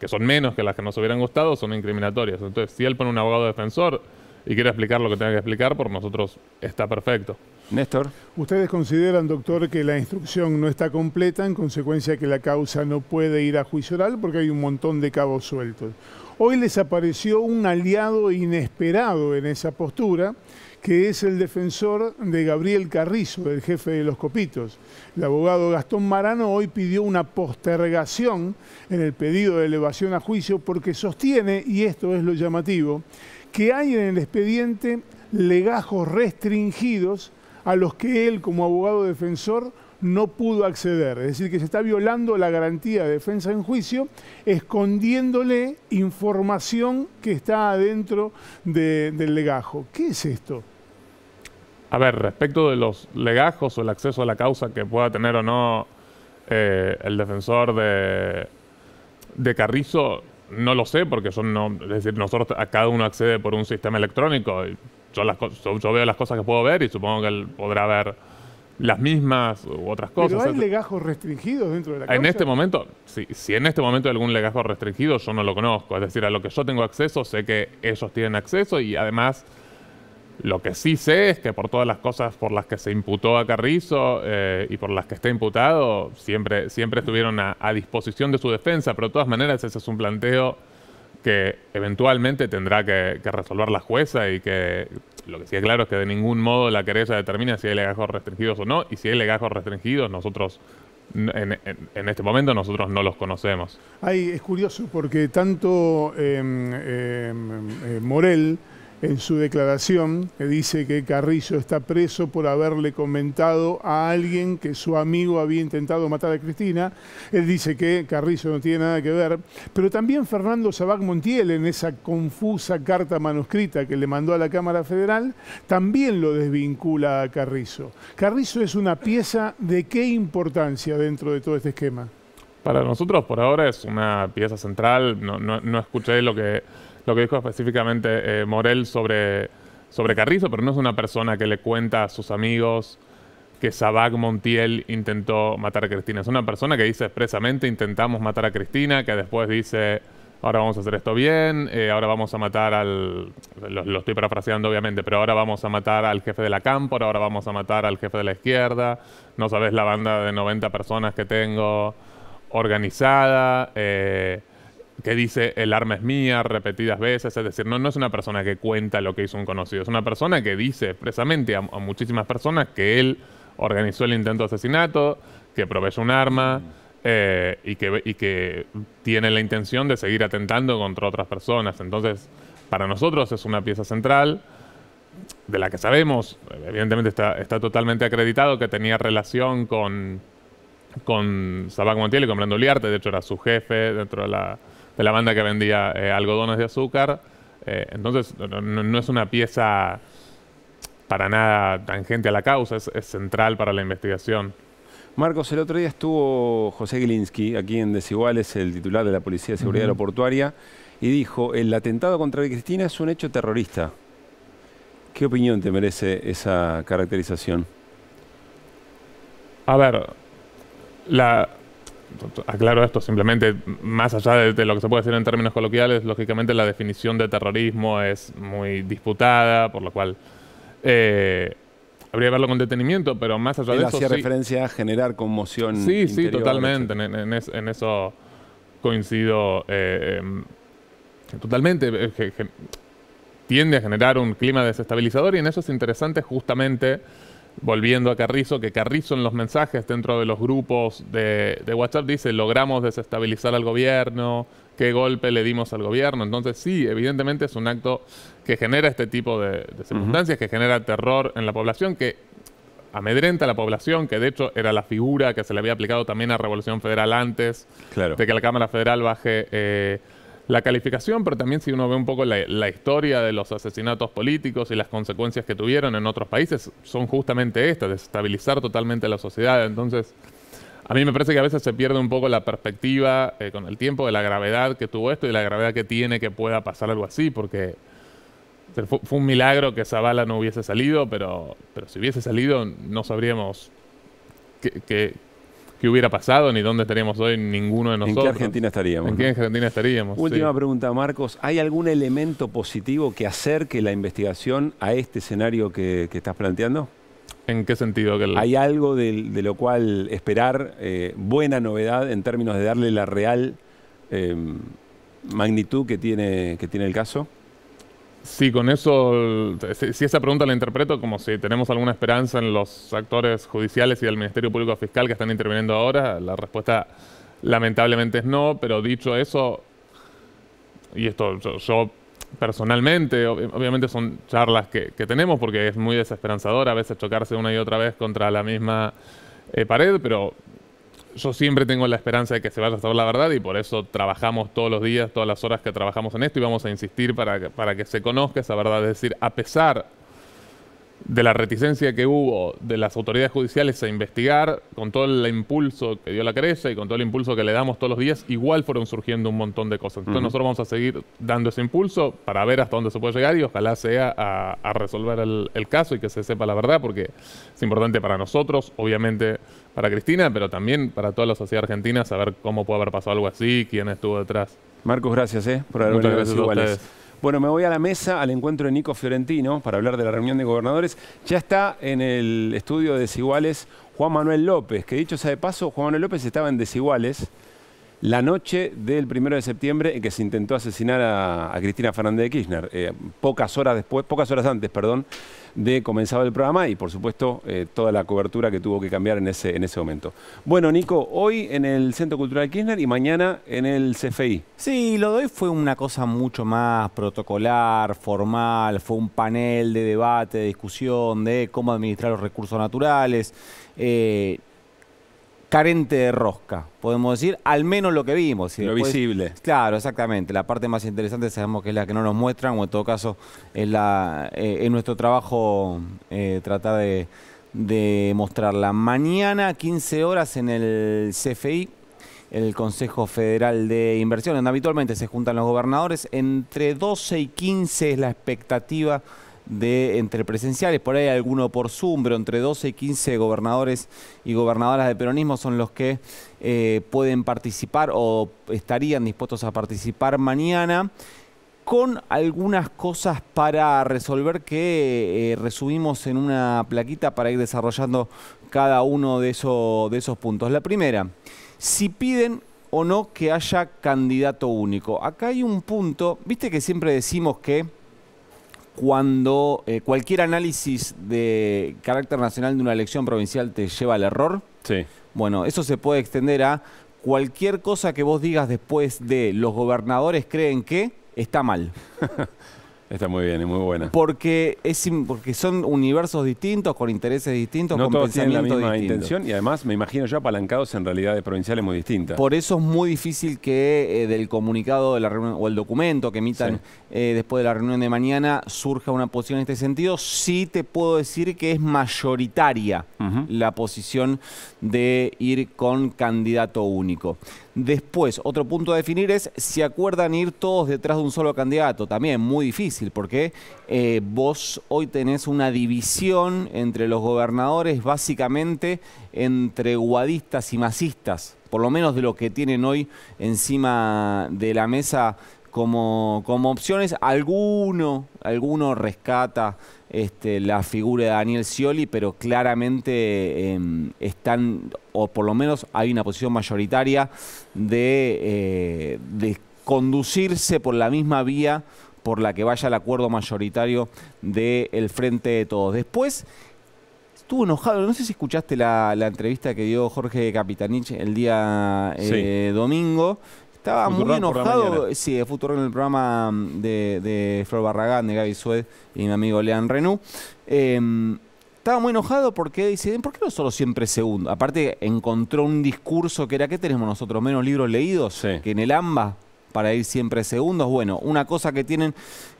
que son menos que las que nos hubieran gustado, son incriminatorias. Entonces, si él pone un abogado defensor y quiere explicar lo que tenga que explicar, por nosotros está perfecto. Néstor. ¿Ustedes consideran, doctor, que la instrucción no está completa, en consecuencia que la causa no puede ir a juicio oral porque hay un montón de cabos sueltos? Hoy les apareció un aliado inesperado en esa postura, que es el defensor de Gabriel Carrizo, el jefe de los Copitos. El abogado Gastón Marano hoy pidió una postergación en el pedido de elevación a juicio porque sostiene, y esto es lo llamativo, que hay en el expediente legajos restringidos a los que él, como abogado defensor, no pudo acceder. Es decir, que se está violando la garantía de defensa en juicio, escondiéndole información que está adentro del legajo. ¿Qué es esto? A ver, respecto de los legajos o el acceso a la causa que pueda tener o no el defensor de Carrizo, no lo sé, porque es decir, nosotros a cada uno accede por un sistema electrónico. Y yo veo las cosas que puedo ver y supongo que él podrá ver las mismas u otras cosas. ¿Pero hay legajos restringidos dentro de la causa? En este momento, si en este momento hay algún legajo restringido, yo no lo conozco. Es decir, a lo que yo tengo acceso, sé que ellos tienen acceso y además lo que sí sé es que por todas las cosas por las que se imputó a Carrizo y por las que está imputado, siempre estuvieron a disposición de su defensa, pero de todas maneras ese es un planteo que eventualmente tendrá que resolver la jueza y que lo que sí es claro es que de ningún modo la querella determina si hay legajos restringidos o no, y si hay legajos restringidos nosotros en este momento nosotros no los conocemos. Es curioso porque tanto Morel en su declaración dice que Carrizo está preso por haberle comentado a alguien que su amigo había intentado matar a Cristina. Él dice que Carrizo no tiene nada que ver, pero también Fernando Sabac Montiel, en esa confusa carta manuscrita que le mandó a la Cámara Federal, también lo desvincula a Carrizo. ¿Carrizo es una pieza de qué importancia dentro de todo este esquema? Para nosotros por ahora es una pieza central. No escuché lo que dijo específicamente Morel sobre Carrizo, pero no es una persona que le cuenta a sus amigos que Sabac Montiel intentó matar a Cristina. Es una persona que dice expresamente intentamos matar a Cristina, que después dice ahora vamos a hacer esto bien, ahora vamos a matar lo estoy parafraseando obviamente, pero ahora vamos a matar al jefe de la Cámpora, ahora vamos a matar al jefe de la izquierda, no sabes la banda de 90 personas que tengo organizada, que dice el arma es mía repetidas veces. Es decir, no es una persona que cuenta lo que hizo un conocido, es una persona que dice expresamente a muchísimas personas que él organizó el intento de asesinato, que proveyó un arma y que tiene la intención de seguir atentando contra otras personas. Entonces, para nosotros es una pieza central de la que sabemos, evidentemente está totalmente acreditado, que tenía relación con Sabac Montiel y con Brando Uliarte. De hecho, era su jefe dentro de la banda que vendía algodones de azúcar. Entonces, no es una pieza para nada tangente a la causa, es central para la investigación. Marcos, el otro día estuvo José Gilinski, aquí en Desiguales, el titular de la Policía de Seguridad Aeroportuaria, y dijo, el atentado contra Cristina es un hecho terrorista. ¿Qué opinión te merece esa caracterización? A ver, aclaro esto simplemente, más allá de lo que se puede decir en términos coloquiales, lógicamente la definición de terrorismo es muy disputada, por lo cual habría que verlo con detenimiento, pero más allá de eso... Él hacía referencia a generar conmoción interior. Sí, totalmente, en eso coincido totalmente. Tiende a generar un clima desestabilizador y en eso es interesante justamente, volviendo a Carrizo, que Carrizo en los mensajes dentro de los grupos de WhatsApp dice logramos desestabilizar al gobierno, qué golpe le dimos al gobierno. Entonces sí, evidentemente es un acto que genera este tipo de circunstancias, que genera terror en la población, que amedrenta a la población, que de hecho era la figura que se le había aplicado también a Revolución Federal antes de que la Cámara Federal baje la calificación, pero también si uno ve un poco la historia de los asesinatos políticos y las consecuencias que tuvieron en otros países, son justamente estas, desestabilizar totalmente la sociedad. Entonces, a mí me parece que a veces se pierde un poco la perspectiva con el tiempo de la gravedad que tuvo esto y la gravedad que tiene que pueda pasar algo así, porque fue un milagro que Zavala no hubiese salido, pero si hubiese salido no sabríamos qué hubiera pasado, ni dónde estaríamos hoy ninguno de nosotros. ¿En qué Argentina estaríamos? ¿En qué Argentina estaríamos? Última pregunta, Marcos. ¿Hay algún elemento positivo que acerque la investigación a este escenario que estás planteando? ¿En qué sentido? ¿Hay algo de lo cual esperar buena novedad en términos de darle la real magnitud que tiene el caso? Sí, con eso, si esa pregunta la interpreto como si tenemos alguna esperanza en los actores judiciales y del Ministerio Público Fiscal que están interviniendo ahora, la respuesta lamentablemente es no, pero dicho eso, y esto yo personalmente, obviamente son charlas que tenemos porque es muy desesperanzador a veces chocarse una y otra vez contra la misma pared, pero yo siempre tengo la esperanza de que se vaya a saber la verdad y por eso trabajamos todos los días, todas las horas que trabajamos en esto y vamos a insistir para que se conozca esa verdad. Es decir, a pesar de la reticencia que hubo de las autoridades judiciales a investigar, con todo el impulso que dio la querella y con todo el impulso que le damos todos los días, igual fueron surgiendo un montón de cosas. Entonces nosotros vamos a seguir dando ese impulso para ver hasta dónde se puede llegar y ojalá sea a resolver el caso y que se sepa la verdad, porque es importante para nosotros, obviamente para Cristina, pero también para toda la sociedad argentina saber cómo puede haber pasado algo así, quién estuvo detrás. Marcos, gracias por haber venido a Desiguales. Bueno, me voy a la mesa, al encuentro de Nico Fiorentino, para hablar de la reunión de gobernadores. Ya está en el estudio de Desiguales Juan Manuel López, que dicho sea de paso, Juan Manuel López estaba en Desiguales la noche del 1 de septiembre en que se intentó asesinar a Cristina Fernández de Kirchner. Pocas horas antes, de comenzado el programa y por supuesto toda la cobertura que tuvo que cambiar en ese momento. Bueno, Nico, hoy en el Centro Cultural Kirchner y mañana en el CFI. Sí, lo de hoy fue una cosa mucho más protocolar, formal, fue un panel de debate, de discusión de cómo administrar los recursos naturales. Carente de rosca, podemos decir, al menos lo que vimos. Lo visible. Claro, exactamente. La parte más interesante sabemos que es la que no nos muestran, o en todo caso es nuestro trabajo tratar de mostrarla. Mañana, 15 horas en el CFI, el Consejo Federal de Inversión, donde habitualmente se juntan los gobernadores. Entre 12 y 15 es la expectativa entre presenciales, por ahí alguno por Zoom, pero entre 12 y 15 gobernadores y gobernadoras de peronismo son los que pueden participar o estarían dispuestos a participar mañana, con algunas cosas para resolver que resumimos en una plaquita para ir desarrollando cada uno de esos puntos. La primera, si piden o no que haya candidato único. Acá hay un punto, viste que siempre decimos que cuando cualquier análisis de carácter nacional de una elección provincial te lleva al error. Sí. Bueno, eso se puede extender a cualquier cosa que vos digas después de los gobernadores creen que está mal. Está muy bien y muy buena. Porque son universos distintos, con intereses distintos, no con todos tienen la pensamientos misma distintos. intención y además, me imagino yo, apalancados en realidades provinciales muy distintas. Por eso es muy difícil que del comunicado de la reunión o el documento que emitan después de la reunión de mañana surja una posición en este sentido. Sí te puedo decir que es mayoritaria la posición de ir con candidato único. Después, otro punto a definir es si acuerdan ir todos detrás de un solo candidato. También muy difícil porque vos hoy tenés una división entre los gobernadores básicamente entre guadistas y masistas, por lo menos de lo que tienen hoy encima de la mesa como opciones. Alguno rescata la figura de Daniel Scioli, pero claramente están, o por lo menos hay una posición mayoritaria de conducirse por la misma vía por la que vaya el acuerdo mayoritario del Frente de Todos. Después estuvo enojado, no sé si escuchaste la entrevista que dio Jorge Capitanich el día domingo. Estaba muy enojado, sí, de Futuro, en el programa de Flor Barragán, de Gaby Sued y mi amigo Lean Renú. Estaba muy enojado porque dice, ¿por qué no solo siempre segundo? Aparte encontró un discurso que era, ¿qué tenemos nosotros? ¿Menos libros leídos que en el AMBA para ir siempre segundos? Bueno, una cosa que tienen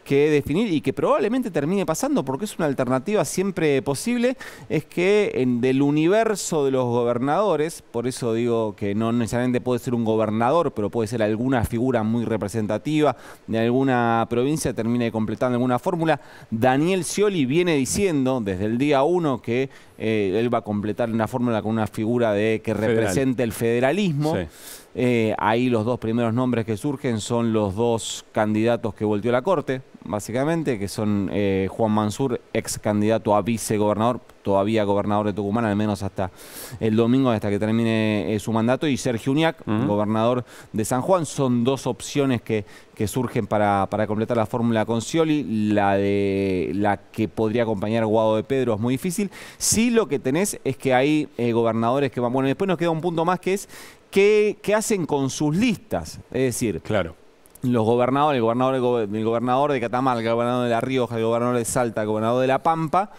que definir y que probablemente termine pasando porque es una alternativa siempre posible, es que del universo de los gobernadores, por eso digo que no necesariamente puede ser un gobernador, pero puede ser alguna figura muy representativa de alguna provincia, termine completando alguna fórmula. Daniel Scioli viene diciendo desde el día 1 que él va a completar una fórmula con una figura que represente el federalismo. Ahí los dos primeros nombres que surgen son los dos candidatos que volteó la Corte, básicamente, que son Juan Mansur, ex candidato a vicegobernador, todavía gobernador de Tucumán, al menos hasta el domingo, hasta que termine su mandato, y Sergio Uñac, gobernador de San Juan. Son dos opciones que surgen para completar la fórmula con Scioli. La que podría acompañar Guado de Pedro es muy difícil. Sí, lo que tenés es que hay gobernadores que van... Bueno, después nos queda un punto más que es ¿qué hacen con sus listas? Es decir, los gobernadores, el gobernador de Catamarca, el gobernador de La Rioja, el gobernador de Salta, el gobernador de La Pampa,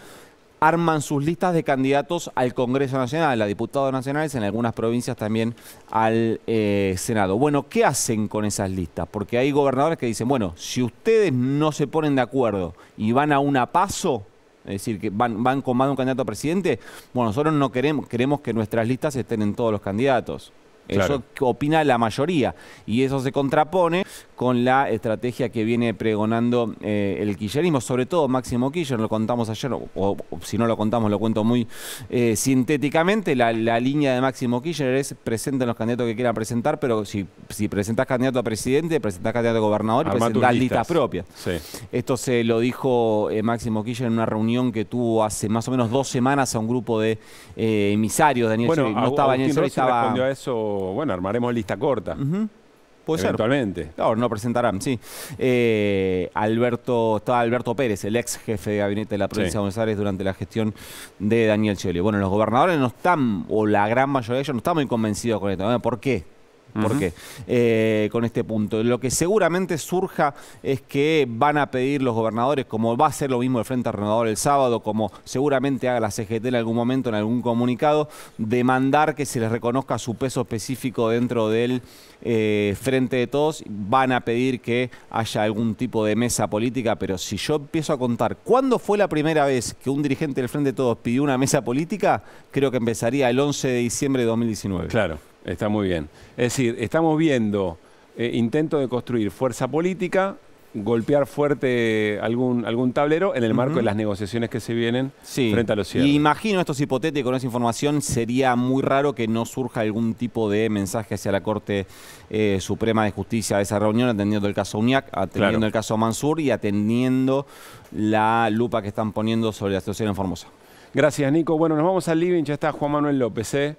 arman sus listas de candidatos al Congreso Nacional, a diputados nacionales, en algunas provincias también al Senado. Bueno, ¿qué hacen con esas listas? Porque hay gobernadores que dicen, bueno, si ustedes no se ponen de acuerdo y van a una paso, es decir, que van con más de un candidato a presidente, bueno, nosotros no queremos que nuestras listas estén en todos los candidatos. Eso opina la mayoría y eso se contrapone con la estrategia que viene pregonando el kirchnerismo, sobre todo Máximo Kirchner. Lo contamos ayer, o si no lo contamos lo cuento muy sintéticamente. La línea de Máximo Kirchner es presenten los candidatos que quieran presentar, pero si presentás candidato a presidente, presentás candidato a gobernador y presentás listas propias. Esto se lo dijo Máximo Kirchner en una reunión que tuvo hace más o menos 2 semanas a un grupo de emisarios. Daniel Scioli, no estaba Daniel Scioli, estaba... respondió a eso. Bueno, armaremos lista corta. Puede eventualmente. Ser. Claro, no presentarán, sí. Estaba Alberto Pérez, el ex jefe de gabinete de la provincia de Buenos Aires durante la gestión de Daniel Scioli. Bueno, los gobernadores no están, o la gran mayoría de ellos no están muy convencidos con esto. ¿Por qué? ¿Por qué? Con este punto. Lo que seguramente surja es que van a pedir los gobernadores, como va a ser lo mismo el Frente Renovador el sábado, como seguramente haga la CGT en algún momento, en algún comunicado, demandar que se les reconozca su peso específico dentro del Frente de Todos. Van a pedir que haya algún tipo de mesa política, pero si yo empiezo a contar ¿cuándo fue la primera vez que un dirigente del Frente de Todos pidió una mesa política? Creo que empezaría el 11 de diciembre de 2019. Claro. Está muy bien. Es decir, estamos viendo intento de construir fuerza política, golpear fuerte algún tablero en el marco de las negociaciones que se vienen frente a los cierres. Imagino, esto es hipotético, con esa información sería muy raro que no surja algún tipo de mensaje hacia la Corte Suprema de Justicia de esa reunión, atendiendo el caso Uñac, atendiendo el caso Mansur y atendiendo la lupa que están poniendo sobre la situación en Formosa. Gracias, Nico. Bueno, nos vamos al living, ya está Juan Manuel López,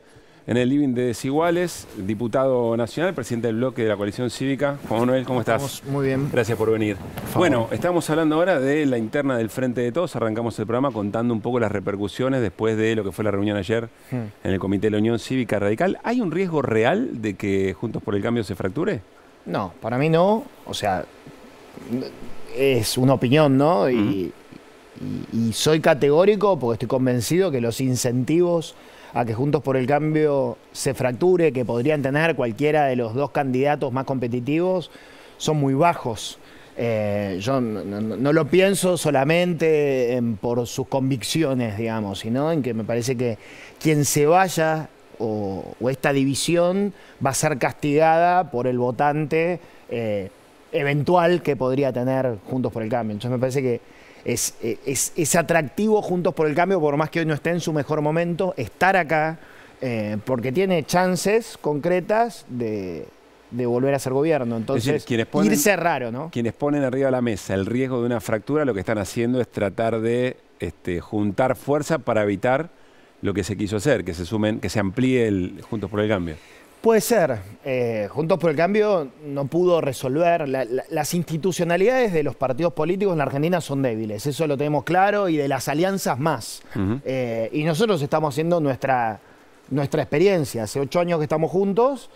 en el living de Desiguales, diputado nacional, presidente del bloque de la coalición cívica. Juan Manuel, ¿cómo estás? Muy bien. Gracias por venir. Bueno, estamos hablando ahora de la interna del Frente de Todos. Arrancamos el programa contando un poco las repercusiones después de lo que fue la reunión ayer en el Comité de la Unión Cívica Radical. ¿Hay un riesgo real de que Juntos por el Cambio se fracture? No, para mí no. O sea, es una opinión, ¿no? Y soy categórico porque estoy convencido que los incentivos a que Juntos por el Cambio se fracture, que podrían tener cualquiera de los dos candidatos más competitivos, son muy bajos. Yo no lo pienso solamente por sus convicciones, digamos, sino en que me parece que quien se vaya o esta división va a ser castigada por el votante eventual que podría tener Juntos por el Cambio. Entonces me parece que es atractivo Juntos por el Cambio, por más que hoy no esté en su mejor momento, estar acá, porque tiene chances concretas de volver a ser gobierno. Entonces, irse raro, ¿no? Quienes ponen arriba de la mesa el riesgo de una fractura, lo que están haciendo es tratar de juntar fuerza para evitar lo que se quiso hacer, que se amplíe el Juntos por el Cambio. Puede ser. Juntos por el Cambio no pudo resolver. Las institucionalidades de los partidos políticos en la Argentina son débiles, eso lo tenemos claro, y de las alianzas más. Y nosotros estamos haciendo nuestra experiencia. Hace 8 años que estamos juntos,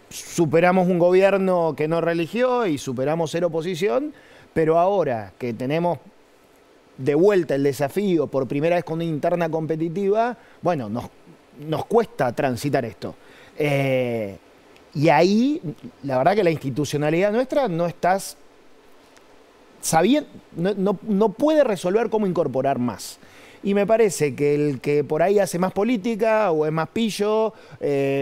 superamos un gobierno que no reeligió y superamos 0 oposición, pero ahora que tenemos de vuelta el desafío por primera vez con una interna competitiva, bueno, nos cuesta transitar esto. Y ahí, la verdad que la institucionalidad nuestra no estás sabiendo, no puede resolver cómo incorporar más. Y me parece que el que por ahí hace más política, o es más pillo,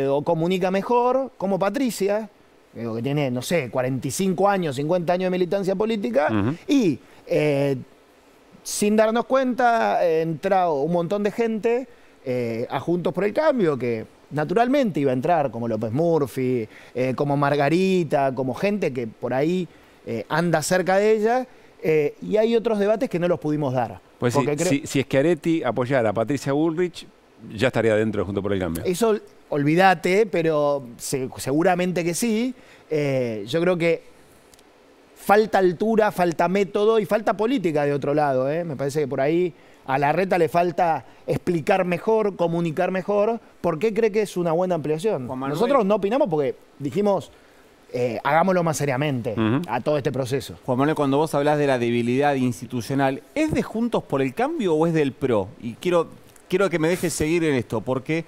o comunica mejor, como Patricia, que tiene, no sé, 45 años, 50 años de militancia política, y sin darnos cuenta, entrado un montón de gente a Juntos por el Cambio, que naturalmente iba a entrar, como López Murphy, como Margarita, como gente que por ahí anda cerca de ella, y hay otros debates que no los pudimos dar. Pues si Schiaretti apoyara a Patricia Bullrich, ya estaría dentro de Juntos por el Cambio. Eso, olvídate, pero seguramente que sí. Yo creo que falta altura, falta método y falta política de otro lado. Me parece que por ahí a Larreta le falta explicar mejor, comunicar mejor, por qué cree que es una buena ampliación. Nosotros no opinamos porque dijimos, hagámoslo más seriamente a todo este proceso. Juan Manuel, cuando vos hablás de la debilidad institucional, ¿es de Juntos por el Cambio o es del PRO? Y quiero que me dejes seguir en esto, porque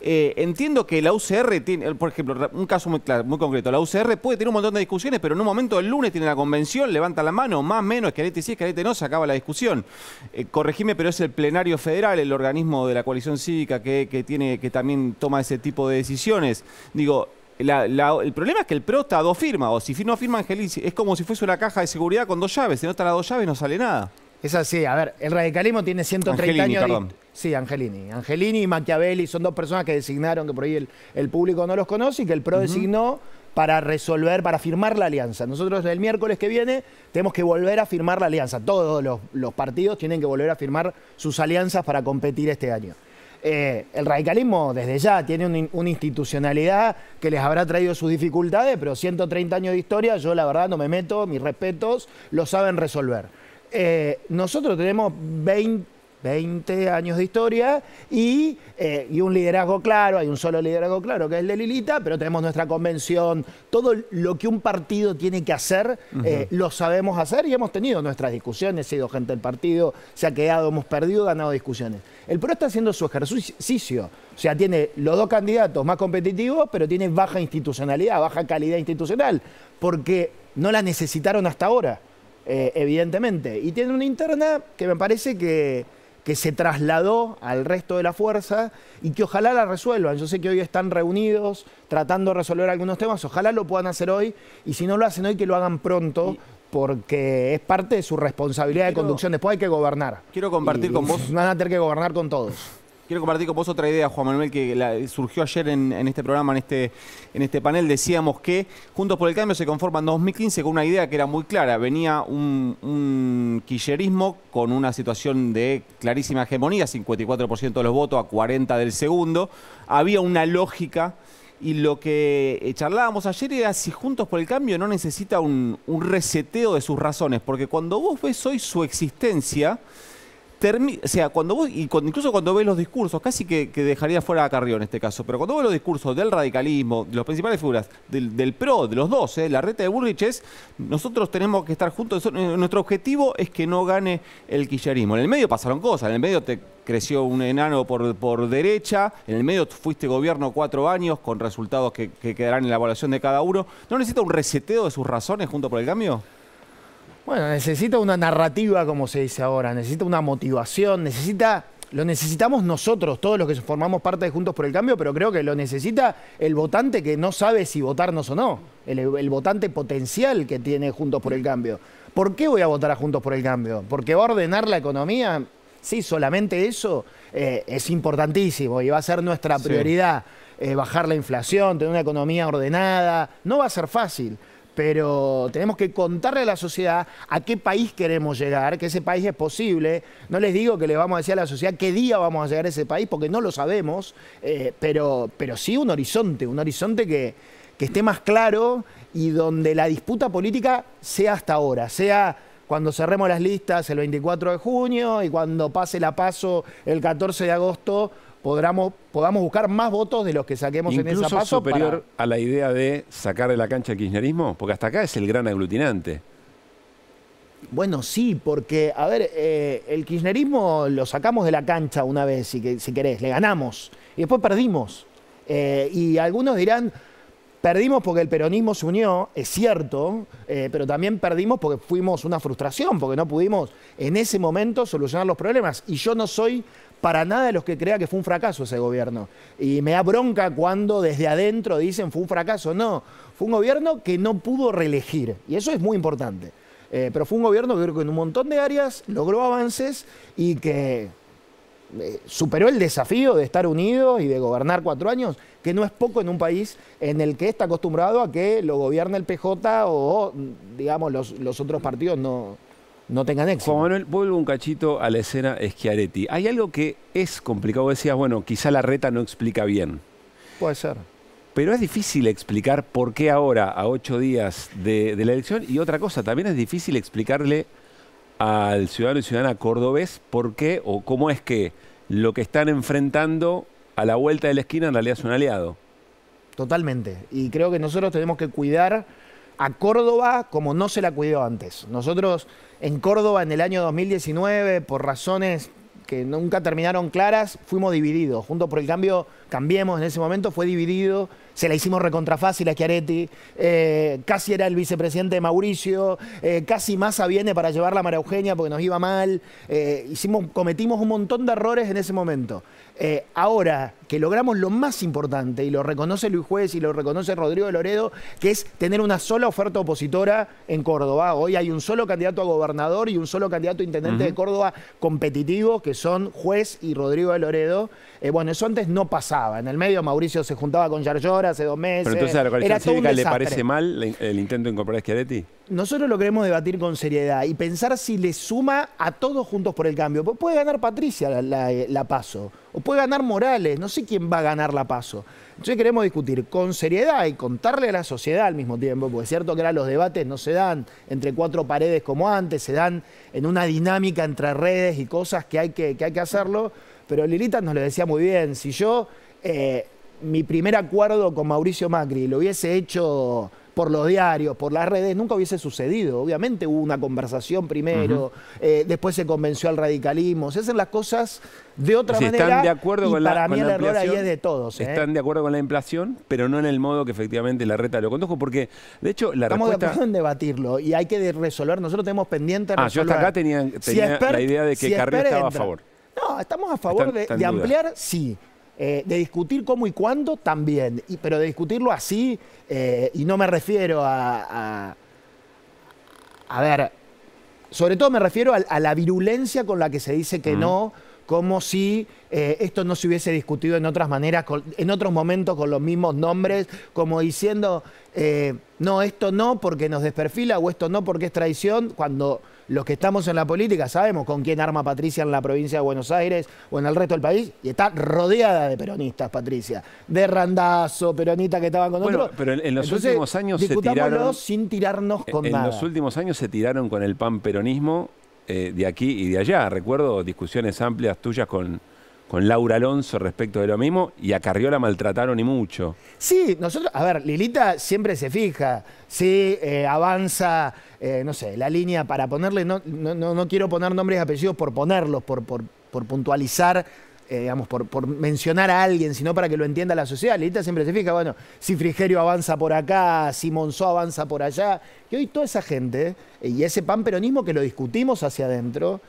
entiendo que la UCR tiene, por ejemplo, un caso muy claro, muy concreto, la UCR puede tener un montón de discusiones, pero en un momento el lunes tiene la convención, levanta la mano, más o menos, Schiaretti sí, Schiaretti no, se acaba la discusión. Corregime, pero es el plenario federal, el organismo de la coalición cívica que también toma ese tipo de decisiones. Digo, el problema es que el PRO está a 2 firmas, o si no firma Angelici, es como si fuese una caja de seguridad con 2 llaves, si no están las 2 llaves no sale nada. Es así, a ver, el radicalismo tiene 130 años. Perdón. Sí, Angelini y Machiavelli son 2 personas que designaron, que por ahí el público no los conoce, y que el PRO designó para resolver, para firmar la alianza. Nosotros el miércoles que viene tenemos que volver a firmar la alianza. Todos los partidos tienen que volver a firmar sus alianzas para competir este año. El radicalismo desde ya tiene una institucionalidad que les habrá traído sus dificultades, pero 130 años de historia, yo la verdad no me meto, mis respetos, lo saben resolver. Nosotros tenemos 20 años de historia y un liderazgo claro, hay un solo liderazgo claro que es el de Lilita, pero tenemos nuestra convención, todo lo que un partido tiene que hacer lo sabemos hacer y hemos tenido nuestras discusiones, ha ido gente del partido, se ha quedado, hemos perdido, ganado discusiones. El PRO está haciendo su ejercicio, o sea, tiene los 2 candidatos más competitivos, pero tiene baja institucionalidad, baja calidad institucional, porque no la necesitaron hasta ahora. Evidentemente, y tiene una interna que me parece que se trasladó al resto de la fuerza y que ojalá la resuelvan. Yo sé que hoy están reunidos tratando de resolver algunos temas, ojalá lo puedan hacer hoy, y si no lo hacen hoy, que lo hagan pronto, porque es parte de su responsabilidad de conducción. Después hay que gobernar. Quiero compartir con vos. Van a tener que gobernar con todos. quiero compartir con vos otra idea, Juan Manuel, que surgió ayer en este programa, en este panel. Decíamos que Juntos por el Cambio se conforma en 2015 con una idea que era muy clara. Venía un kirchnerismo con una situación de clarísima hegemonía, 54% de los votos a 40% del segundo. Había una lógica. Y lo que charlábamos ayer era si Juntos por el Cambio no necesita un reseteo de sus razones, porque cuando vos ves hoy su existencia, o sea, incluso cuando ves los discursos, casi que dejaría fuera a Carrió en este caso, pero cuando ves los discursos del radicalismo, de las principales figuras, del PRO, de los dos, Larreta de Bullrich, nosotros tenemos que estar juntos. Nuestro objetivo es que no gane el kirchnerismo. En el medio pasaron cosas, en el medio creció un enano por derecha, en el medio fuiste gobierno 4 años con resultados que quedarán en la evaluación de cada uno. ¿No necesita un reseteo de sus razones Juntos por el Cambio? Bueno, necesita una narrativa, como se dice ahora, necesita una motivación, lo necesitamos nosotros, todos los que formamos parte de Juntos por el Cambio, pero creo que lo necesita el votante que no sabe si votarnos o no, el votante potencial que tiene Juntos por el Cambio. ¿Por qué voy a votar a Juntos por el Cambio? ¿Porque va a ordenar la economía? Sí, solamente eso es importantísimo y va a ser nuestra prioridad, bajar la inflación, tener una economía ordenada. No va a ser fácil, pero tenemos que contarle a la sociedad a qué país queremos llegar, que ese país es posible. No les digo que le vamos a decir a la sociedad qué día vamos a llegar a ese país, porque no lo sabemos, pero sí un horizonte que esté más claro y donde la disputa política sea hasta ahora, sea cuando cerremos las listas el 24 de junio y cuando pase la PASO el 14 de agosto, podamos buscar más votos de los que saquemos en esa PASO. ¿Incluso superior a la idea de sacar de la cancha el kirchnerismo? Porque hasta acá es el gran aglutinante. Bueno, sí, porque, a ver, el kirchnerismo lo sacamos de la cancha una vez, si querés, le ganamos, y después perdimos. Y algunos dirán, perdimos porque el peronismo se unió, es cierto, pero también perdimos porque fuimos una frustración, porque no pudimos en ese momento solucionar los problemas. Y yo no soy para nada de los que crea que fue un fracaso ese gobierno. Y me da bronca cuando desde adentro dicen fue un fracaso. No, fue un gobierno que no pudo reelegir, y eso es muy importante. Pero fue un gobierno que creo que en un montón de áreas logró avances y que superó el desafío de estar unidos y de gobernar 4 años, que no es poco en un país en el que está acostumbrado a que lo gobierne el PJ o, digamos, los otros partidos no tengan éxito. Juan Manuel, vuelvo un cachito a la escena Schiaretti. Hay algo que es complicado, decías, bueno, quizá Larreta no explica bien. Puede ser. Pero es difícil explicar por qué ahora, a 8 días de la elección, y otra cosa, también es difícil explicarle al ciudadano y ciudadana cordobés por qué o cómo es que lo que están enfrentando a la vuelta de la esquina en realidad es un aliado. Totalmente. Y creo que nosotros tenemos que cuidar a Córdoba como no se la cuidó antes. Nosotros en Córdoba en el año 2019, por razones que nunca terminaron claras, fuimos divididos. Juntos por el Cambio, Cambiemos en ese momento, fue dividido. Se la hicimos recontrafácil a Schiaretti. Casi era el vicepresidente de Mauricio. Casi Massa viene para llevarla a María Eugenia porque nos iba mal. Cometimos un montón de errores en ese momento. Ahora que logramos lo más importante, y lo reconoce Luis Juez y lo reconoce Rodrigo de Loredo, que es tener una sola oferta opositora en Córdoba. Hoy hay un solo candidato a gobernador y un solo candidato a intendente de Córdoba competitivo, que son Juez y Rodrigo de Loredo. Bueno, eso antes no pasaba. En el medio Mauricio se juntaba con Yarlora hace 2 meses. Pero entonces a la coalición cívica le parece mal el intento de incorporar a Schiaretti. Nosotros lo queremos debatir con seriedad y pensar si le suma a todos Juntos por el Cambio. Puede ganar Patricia la PASO, o puede ganar Morales, no sé quién va a ganar la PASO. Entonces queremos discutir con seriedad y contarle a la sociedad al mismo tiempo, porque es cierto que ahora los debates no se dan entre 4 paredes como antes, se dan en una dinámica entre redes y cosas que hay que hacerlo, pero Lilita nos lo decía muy bien, si yo mi primer acuerdo con Mauricio Macri lo hubiese hecho por los diarios, por las redes, nunca hubiese sucedido. Obviamente hubo una conversación primero, después se convenció al radicalismo. Se hacen las cosas de otra manera. Están de acuerdo y con para mí con el la error ahí es de todos. Están de acuerdo con la inflación, pero no en el modo que efectivamente Larreta lo condujo, porque de hecho la Estamos respuesta... de acuerdo en debatirlo y hay que resolver. Nosotros tenemos pendiente resolver. Yo hasta acá tenía la idea de que Carrió estaba a favor. No, estamos a favor de ampliar, sí. De discutir cómo y cuándo también, pero de discutirlo así, y no me refiero a ver, sobre todo me refiero a la virulencia con la que se dice que no, como si esto no se hubiese discutido en otras maneras, en otros momentos con los mismos nombres, como diciendo, no, esto no porque nos desperfila o esto no porque es traición, cuando los que estamos en la política sabemos con quién arma Patricia en la provincia de Buenos Aires o en el resto del país, y está rodeada de peronistas, Patricia, de Randazzo, peronista que estaban con otros. Pero en los Entonces, últimos años se discutámoslo tiraron... sin tirarnos con En nada. los últimos años se tiraron con el panperonismo de aquí y de allá. Recuerdo discusiones amplias tuyas con Laura Alonso respecto de lo mismo, y a Carriola maltrataron y mucho. Sí, nosotros, a ver, Lilita siempre se fija, sí, avanza, no sé, la línea para ponerle, no quiero poner nombres y apellidos por ponerlos, por puntualizar, digamos, por mencionar a alguien, sino para que lo entienda la sociedad. Lilita siempre se fija, bueno, si Frigerio avanza por acá, si Monzó avanza por allá, y hoy toda esa gente, y ese panperonismo que lo discutimos hacia adentro,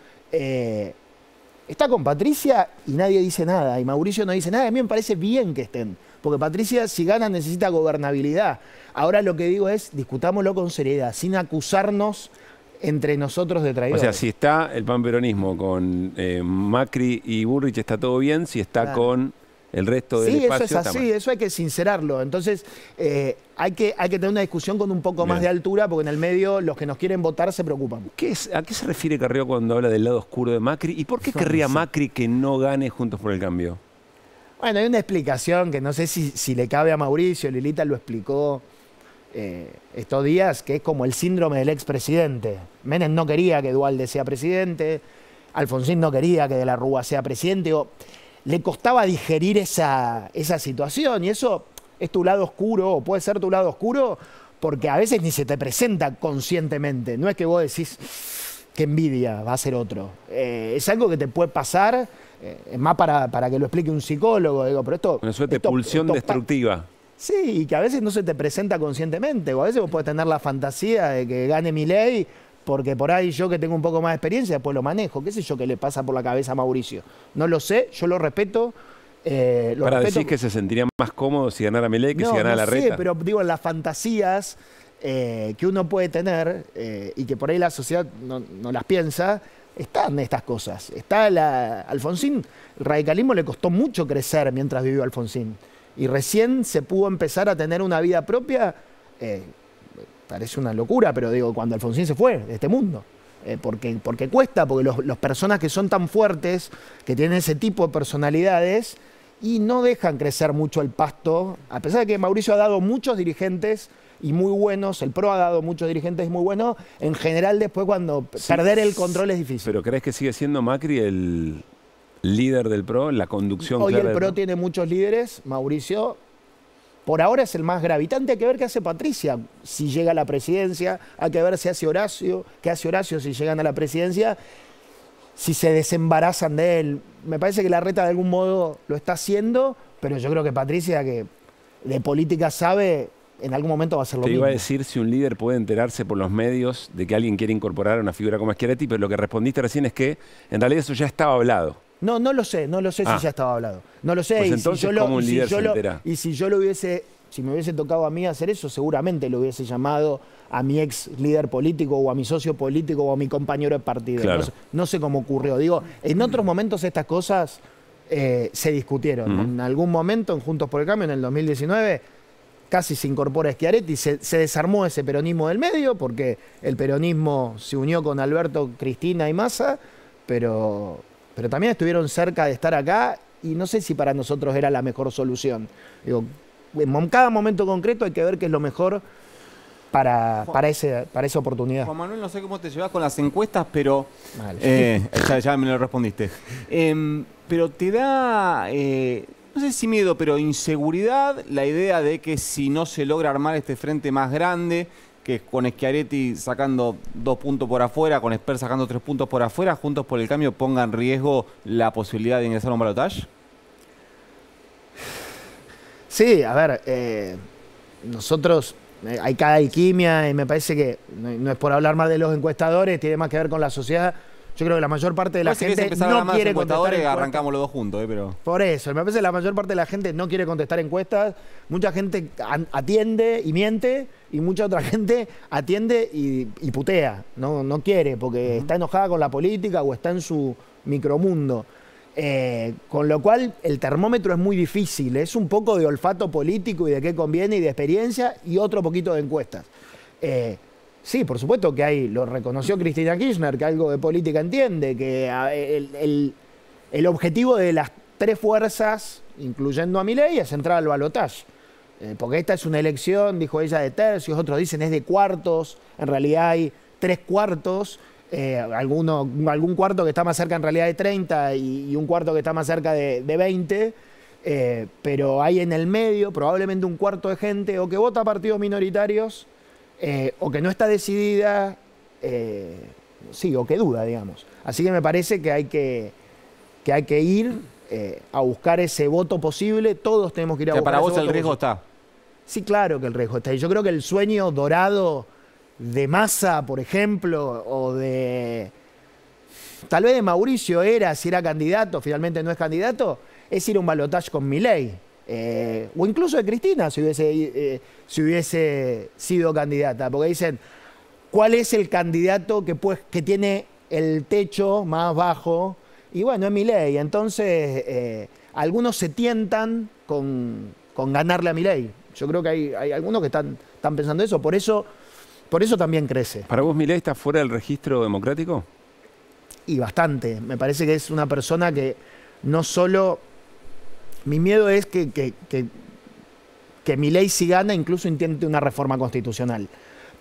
está con Patricia y nadie dice nada, y Mauricio no dice nada. A mí me parece bien que estén, porque Patricia, si gana, necesita gobernabilidad. Ahora lo que digo es, discutámoslo con seriedad, sin acusarnos entre nosotros de traidores. O sea, si está el panperonismo con Macri y Bullrich, está todo bien. Si está con el resto del espacio, eso es así, eso hay que sincerarlo. Entonces, hay que tener una discusión con un poco más de altura, porque en el medio los que nos quieren votar se preocupan. ¿A qué se refiere Carrió cuando habla del lado oscuro de Macri? ¿Y por qué querría Macri que no gane Juntos por el Cambio? Bueno, hay una explicación que no sé si le cabe a Mauricio, Lilita lo explicó estos días, que es como el síndrome del expresidente. Menem no quería que Duhalde sea presidente, Alfonsín no quería que De la Rúa sea presidente, le costaba digerir esa situación, y eso es tu lado oscuro, o puede ser tu lado oscuro, porque a veces ni se te presenta conscientemente. No es que vos decís, qué envidia, va a ser otro. Es algo que te puede pasar, es más para que lo explique un psicólogo, digo, pero esto... Una suerte de pulsión destructiva. Sí, y que a veces no se te presenta conscientemente, o a veces vos podés tener la fantasía de que gane Milei, porque por ahí yo que tengo un poco más de experiencia, después lo manejo. ¿Qué sé yo qué le pasa por la cabeza a Mauricio? No lo sé, yo lo respeto. Para decir que se sentiría más cómodo si ganara Milei que si ganara Larreta. Sí, pero digo, en las fantasías que uno puede tener y que por ahí la sociedad no las piensa, están estas cosas. Está Alfonsín, el radicalismo le costó mucho crecer mientras vivió Alfonsín. Y recién se pudo empezar a tener una vida propia. Parece una locura, pero digo, cuando Alfonsín se fue de este mundo. Porque cuesta, porque las personas que son tan fuertes, que tienen ese tipo de personalidades, y no dejan crecer mucho el pasto, a pesar de que Mauricio ha dado muchos dirigentes y muy buenos, el PRO ha dado muchos dirigentes muy buenos, en general después cuando perder el control es difícil. ¿Pero crees que sigue siendo Macri el líder del PRO, la conducción Hoy clara el PRO tiene muchos líderes, Mauricio por ahora es el más gravitante. Hay que ver qué hace Patricia si llega a la presidencia, hay que ver si hace Horacio, qué hace Horacio si llegan a la presidencia, si se desembarazan de él. Me parece que Larreta de algún modo lo está haciendo, pero yo creo que Patricia, que de política sabe, en algún momento va a ser lo mismo. Te iba a decir si un líder puede enterarse por los medios de que alguien quiere incorporar a una figura como Schiaretti, pero lo que respondiste recién es que en realidad eso ya estaba hablado. No lo sé si ya estaba hablado. No lo sé. Pues y entonces, si yo ¿cómo un líder se entera? Y si yo lo hubiese, si me hubiese tocado a mí hacer eso, seguramente lo hubiese llamado a mi ex líder político o a mi socio político o a mi compañero de partido. Claro. No sé cómo ocurrió. Digo, en otros momentos estas cosas se discutieron. En algún momento, en Juntos por el Cambio, en el 2019, casi se incorpora Schiaretti, se desarmó ese peronismo del medio, porque el peronismo se unió con Alberto, Cristina y Massa, pero también estuvieron cerca de estar acá, y no sé si para nosotros era la mejor solución. Digo, en cada momento concreto hay que ver qué es lo mejor para esa oportunidad. Juan Manuel, no sé cómo te llevas con las encuestas, pero ya me lo respondiste. Pero te da, no sé si miedo, pero inseguridad, la idea de que si no se logra armar este frente más grande, que con Schiaretti sacando 2 puntos por afuera, con Esper sacando 3 puntos por afuera, Juntos por el Cambio ponga en riesgo la posibilidad de ingresar a un balotaje? Sí, a ver, nosotros hay cada alquimia, y me parece que no es por hablar más de los encuestadores, tiene más que ver con la sociedad. Yo creo que la mayor parte de la gente no quiere contestar encuestas. Arrancamos los dos juntos, pero... Por eso, me parece que la mayor parte de la gente no quiere contestar encuestas. Mucha gente atiende y miente, y mucha otra gente atiende y putea. No quiere, porque está enojada con la política o está en su micromundo. Con lo cual el termómetro es muy difícil, es un poco de olfato político y de qué conviene y de experiencia y otro poquito de encuestas. Sí, por supuesto que hay, lo reconoció Cristina Kirchner, que algo de política entiende, que el objetivo de las tres fuerzas, incluyendo a Milei, es entrar al balotaje. Porque esta es una elección, dijo ella, de tercios, otros dicen es de cuartos, en realidad hay 3 cuartos, algún cuarto que está más cerca en realidad de 30 y un cuarto que está más cerca de 20, pero hay en el medio probablemente un cuarto de gente o que vota a partidos minoritarios o que no está decidida, sí, o que duda, digamos. Así que me parece que hay que ir a buscar ese voto posible, todos tenemos que ir a buscar para ese vos voto el riesgo posible. está. Sí, claro que el riesgo está. Y yo creo que el sueño dorado de Massa, por ejemplo, o de... tal vez de Mauricio era, si era candidato, finalmente no es candidato, es ir a un balotaje con Milei. O incluso de Cristina, si hubiese sido candidata. Porque dicen, ¿cuál es el candidato que tiene el techo más bajo? Y bueno, es Milei. Entonces, algunos se tientan con ganarle a Milei. Yo creo que hay algunos que están pensando eso. Por eso también crece. ¿Para vos Milei está fuera del registro democrático? Y bastante. Me parece que es una persona que no solo... Mi miedo es que Milei, si gana, incluso intente una reforma constitucional.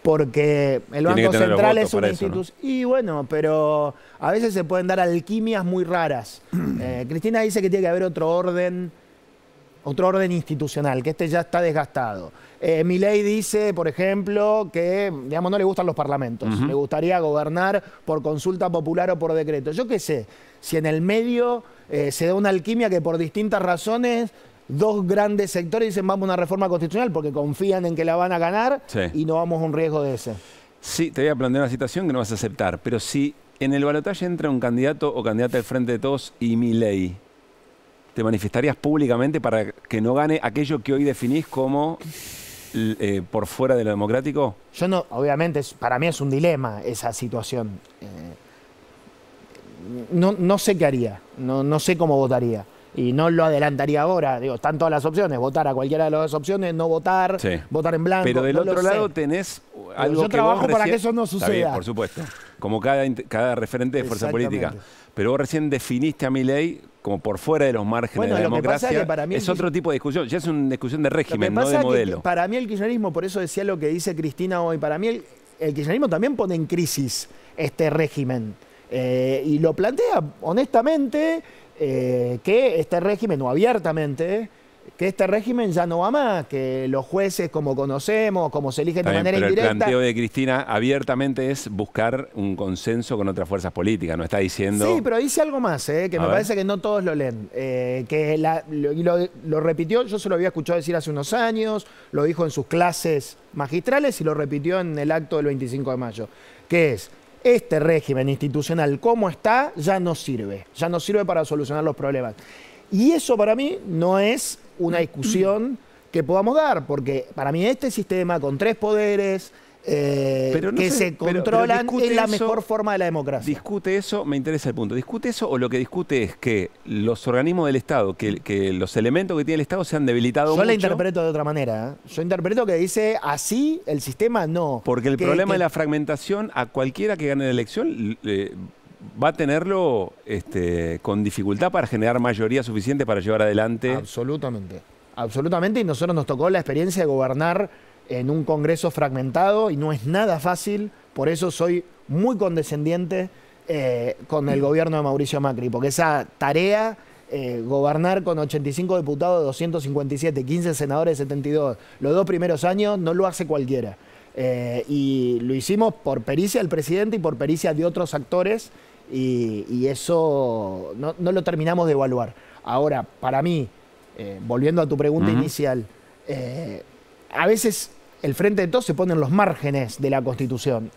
Porque el Banco Central es una institución... ¿No? Y bueno, pero a veces se pueden dar alquimias muy raras. Cristina dice que tiene que haber otro orden institucional, que este ya está desgastado. Milei dice, por ejemplo, que digamos, no le gustan los parlamentos. Le gustaría gobernar por consulta popular o por decreto. Yo qué sé, si en el medio se da una alquimia que por distintas razones dos grandes sectores dicen vamos a una reforma constitucional porque confían en que la van a ganar y no vamos a un riesgo de ese. Sí, te voy a plantear una situación que no vas a aceptar, pero si en el balotaje entra un candidato o candidata del Frente de Todos y Milei, ¿te manifestarías públicamente para que no gane aquello que hoy definís como por fuera de lo democrático? Yo no, obviamente, para mí es un dilema esa situación. No sé qué haría, no sé cómo votaría. Y no lo adelantaría ahora. Digo, están todas las opciones. Votar a cualquiera de las dos opciones, no votar, votar en blanco. Pero del otro lado tenés algo yo trabajo para que eso no suceda. Está bien, por supuesto. Como cada referente de fuerza política. Pero vos recién definiste a Milei como por fuera de los márgenes de la democracia. Es otro tipo de discusión. Ya es una discusión de régimen, no de modelo. Para mí el kirchnerismo, por eso decía lo que dice Cristina hoy, para mí el kirchnerismo también pone en crisis este régimen. Y lo plantea honestamente... que este régimen, o abiertamente, que este régimen ya no va más, que los jueces como conocemos, como se eligen de manera indirecta... El planteo de Cristina abiertamente es buscar un consenso con otras fuerzas políticas, no está diciendo... Sí, pero dice algo más, que me parece que no todos lo leen. Lo repitió, yo se lo había escuchado decir hace unos años, lo dijo en sus clases magistrales y lo repitió en el acto del 25 de mayo, que es... Este régimen institucional como está ya no sirve para solucionar los problemas. Y eso para mí no es una discusión que podamos dar, porque para mí este sistema con 3 poderes se controlan es la mejor forma de la democracia. Discute eso, me interesa el punto. ¿Discute eso o lo que discute es que los organismos del Estado, que los elementos que tiene el Estado se han debilitado mucho? Yo la interpreto de otra manera. Yo interpreto que dice así el sistema no. Porque el problema de la fragmentación a cualquiera que gane la elección va a tenerlo con dificultad para generar mayoría suficiente para llevar adelante. Absolutamente. Absolutamente. Y nosotros nos tocó la experiencia de gobernar en un Congreso fragmentado y no es nada fácil, por eso soy muy condescendiente con el gobierno de Mauricio Macri, porque esa tarea, gobernar con 85 diputados de 257, 15 senadores de 72, los 2 primeros años no lo hace cualquiera. Y lo hicimos por pericia del presidente y por pericia de otros actores y eso no lo terminamos de evaluar. Ahora, para mí, volviendo a tu pregunta inicial, a veces el Frente de Todos se pone en los márgenes de la Constitución.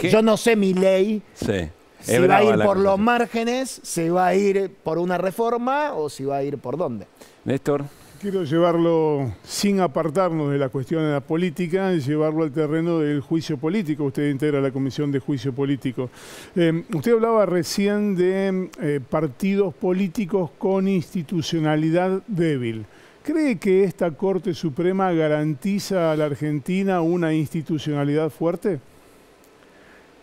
Yo no sé Milei si va a ir por los márgenes, si va a ir por una reforma o si va a ir por dónde. Néstor. Quiero llevarlo, sin apartarnos de la cuestión de la política, llevarlo al terreno del juicio político. Usted integra la Comisión de Juicio Político. Usted hablaba recién de partidos políticos con institucionalidad débil. ¿Cree que esta Corte Suprema garantiza a la Argentina una institucionalidad fuerte?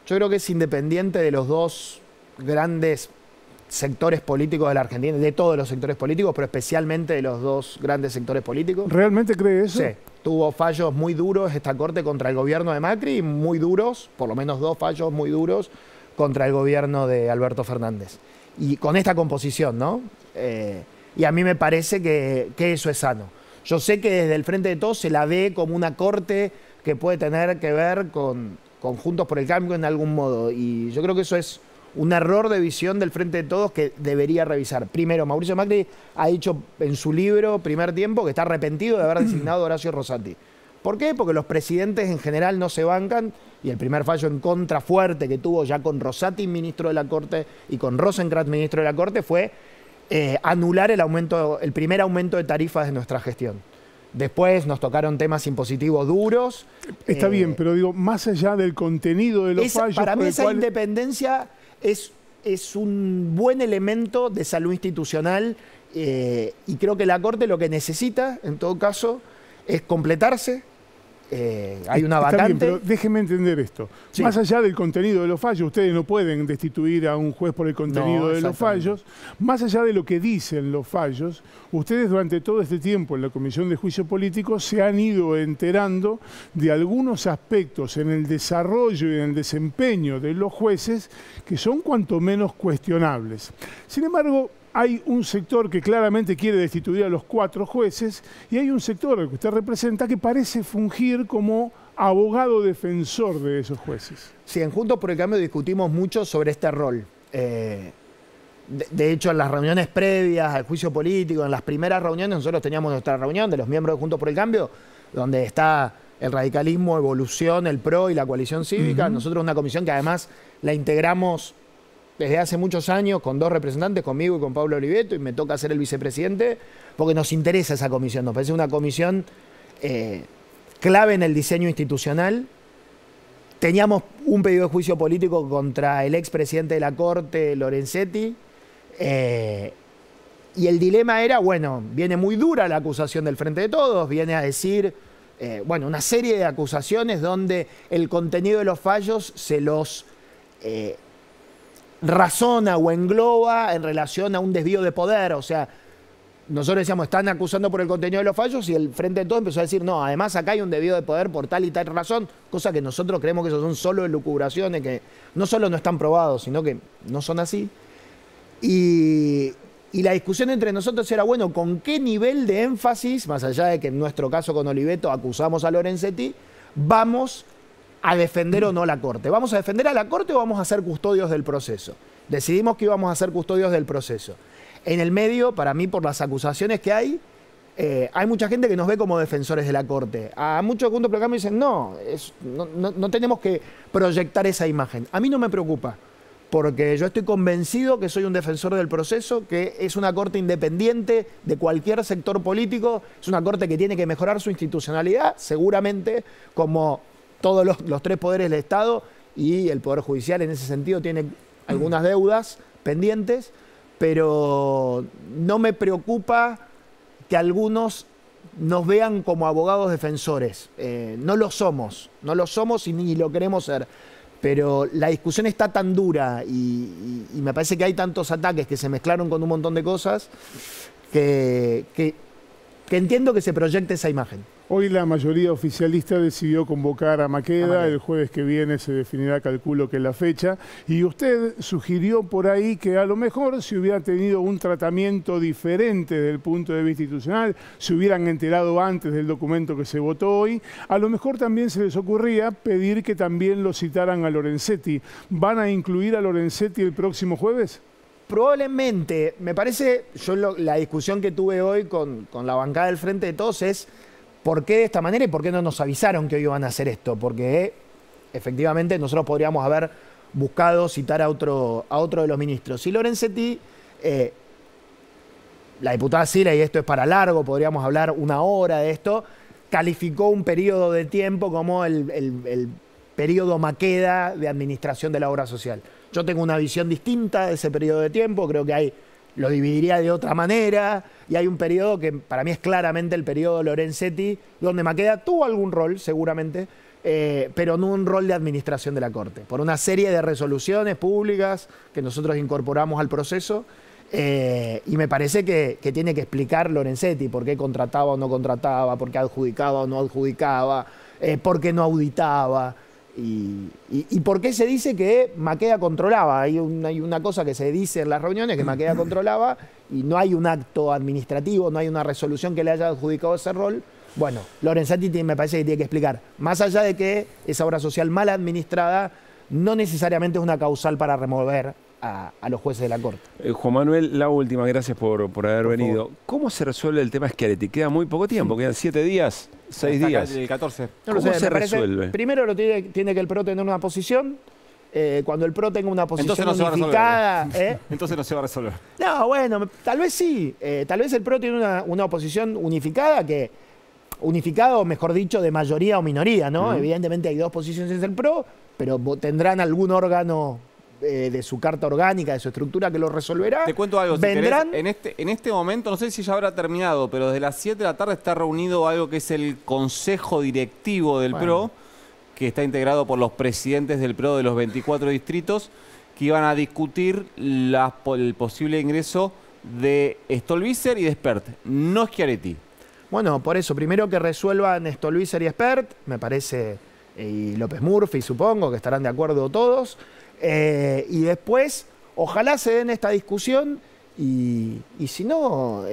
Yo creo que es independiente de los dos grandes sectores políticos de la Argentina, de todos los sectores políticos, pero especialmente de los dos grandes sectores políticos. ¿Realmente cree eso? Sí. Tuvo fallos muy duros esta Corte contra el gobierno de Macri, y muy duros, por lo menos dos fallos muy duros, contra el gobierno de Alberto Fernández. Y con esta composición, ¿no? Y a mí me parece que eso es sano. Yo sé que desde el Frente de Todos se la ve como una corte que puede tener que ver con Juntos por el Cambio en algún modo. Y yo creo que eso es un error de visión del Frente de Todos que debería revisar. Primero, Mauricio Macri ha dicho en su libro Primer Tiempo que está arrepentido de haber designado a Horacio Rosati. ¿Por qué? Porque los presidentes en general no se bancan, y el primer fallo en contra fuerte que tuvo ya con Rosati, ministro de la Corte, y con Rosenkrantz, ministro de la Corte, fue anular el primer aumento de tarifas de nuestra gestión. Después nos tocaron temas impositivos duros. Está bien, pero digo, más allá del contenido de los fallos... Para mí esa independencia es un buen elemento de salud institucional, y creo que la Corte lo que necesita, en todo caso, es completarse. Hay una vacante. Bien, pero déjeme entender esto. Sí. Más allá del contenido de los fallos, ustedes no pueden destituir a un juez por el contenido de los fallos. Más allá de lo que dicen los fallos, ustedes durante todo este tiempo en la Comisión de Juicio Político se han ido enterando de algunos aspectos en el desarrollo y en el desempeño de los jueces que son cuanto menos cuestionables. Sin embargo, hay un sector que claramente quiere destituir a los 4 jueces, y hay un sector al que usted representa que parece fungir como abogado defensor de esos jueces. Sí, en Juntos por el Cambio discutimos mucho sobre este rol. De hecho, en las reuniones previas al juicio político, en las primeras reuniones, nosotros teníamos nuestra reunión de los miembros de Juntos por el Cambio, donde está el radicalismo, Evolución, el PRO y la coalición cívica. Nosotros una comisión que además la integramos desde hace muchos años con 2 representantes, conmigo y con Pablo Oliveto, y me toca ser el vicepresidente, porque nos interesa esa comisión. Nos parece una comisión clave en el diseño institucional. Teníamos un pedido de juicio político contra el expresidente de la Corte, Lorenzetti, y el dilema era, bueno, viene muy dura la acusación del Frente de Todos, viene a decir, bueno, una serie de acusaciones donde el contenido de los fallos se los razona o engloba en relación a un desvío de poder. O sea, nosotros decíamos, están acusando por el contenido de los fallos, y el Frente de Todos empezó a decir, no, además acá hay un desvío de poder por tal y tal razón, cosa que nosotros creemos que eso son solo elucubraciones que no solo no están probados, sino que no son así. Y la discusión entre nosotros era, bueno, ¿con qué nivel de énfasis, más allá de que en nuestro caso con Oliveto acusamos a Lorenzetti, vamos a defender o no la Corte? ¿Vamos a defender a la Corte o vamos a ser custodios del proceso? Decidimos que íbamos a ser custodios del proceso. En el medio, para mí, por las acusaciones que hay mucha gente que nos ve como defensores de la Corte. A muchos Juntos por el Cambio dicen, no tenemos que proyectar esa imagen. A mí no me preocupa, porque yo estoy convencido que soy un defensor del proceso, que es una Corte independiente de cualquier sector político, es una Corte que tiene que mejorar su institucionalidad, seguramente, como todos los 3 poderes del Estado, y el Poder Judicial en ese sentido tiene algunas deudas pendientes, pero no me preocupa que algunos nos vean como abogados defensores. No lo somos y ni lo queremos ser. Pero la discusión está tan dura y me parece que hay tantos ataques que se mezclaron con un montón de cosas que entiendo que se proyecte esa imagen. Hoy la mayoría oficialista decidió convocar a Maqueda. El jueves que viene se definirá, calculo que la fecha. Y usted sugirió por ahí que a lo mejor si hubiera tenido un tratamiento diferente desde el punto de vista institucional, se hubieran enterado antes del documento que se votó hoy, a lo mejor también se les ocurría pedir que también lo citaran a Lorenzetti. ¿Van a incluir a Lorenzetti el próximo jueves? Probablemente. Me parece, la discusión que tuve hoy con la bancada del Frente de Todos es ¿por qué de esta manera y por qué no nos avisaron que hoy iban a hacer esto? Porque efectivamente nosotros podríamos haber buscado citar a otro de los ministros. Y Lorenzetti la diputada Sila, y esto es para largo, podríamos hablar una hora de esto, calificó un periodo de tiempo como el periodo Maqueda de administración de la obra social. Yo tengo una visión distinta de ese periodo de tiempo, creo que lo dividiría de otra manera, y hay un periodo que para mí es claramente el periodo Lorenzetti, donde Maqueda tuvo algún rol, seguramente, pero no un rol de administración de la Corte, por una serie de resoluciones públicas que nosotros incorporamos al proceso, y me parece que tiene que explicar Lorenzetti por qué contrataba o no contrataba, por qué adjudicaba o no adjudicaba, por qué no auditaba, y por qué se dice que Maqueda controlaba. Hay una cosa que se dice en las reuniones, que Maqueda controlaba, y no hay un acto administrativo, no hay una resolución que le haya adjudicado ese rol. Bueno, Lorenzetti me parece que tiene que explicar, más allá de que esa obra social mal administrada no necesariamente es una causal para remover a los jueces de la Corte. Juan Manuel, la última, gracias por haber venido. ¿Cómo se resuelve el tema Schiaretti? Queda muy poco tiempo, quedan 7 días, 6 días. El 14. ¿Cómo se resuelve? Primero tiene que el PRO tener una posición. Cuando el PRO tenga una posición unificada... Entonces no se va a resolver. No, bueno, tal vez sí. Tal vez el PRO tiene una oposición unificada unificado, mejor dicho, de mayoría o minoría, ¿no? Evidentemente hay dos posiciones del PRO, pero tendrán algún órgano de su carta orgánica, de su estructura, que lo resolverá. Te cuento algo, vendrán... si querés, en este momento, no sé si ya habrá terminado, pero desde las 7 de la tarde está reunido algo que es el Consejo Directivo del PRO, que está integrado por los presidentes del PRO de los 24 distritos, que iban a discutir el posible ingreso de Stolbizer y de Espert, no Schiaretti. Bueno, por eso, primero que resuelvan Stolbizer y Espert, me parece, y López Murphy, supongo, que estarán de acuerdo todos. Y después, ojalá se den esta discusión y si no,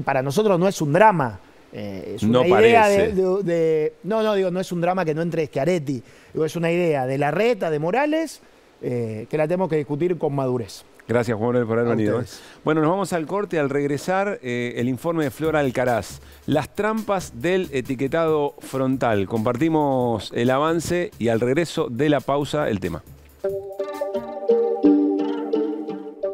para nosotros no es un drama. Es una idea no es un drama que no entre Schiaretti. Es una idea de Larreta, de Morales, que la tenemos que discutir con madurez. Gracias, Juan Manuel, por haber venido. Bueno, nos vamos al corte. Al regresar, el informe de Flora Alcaraz. Las trampas del etiquetado frontal. Compartimos el avance y al regreso de la pausa, el tema.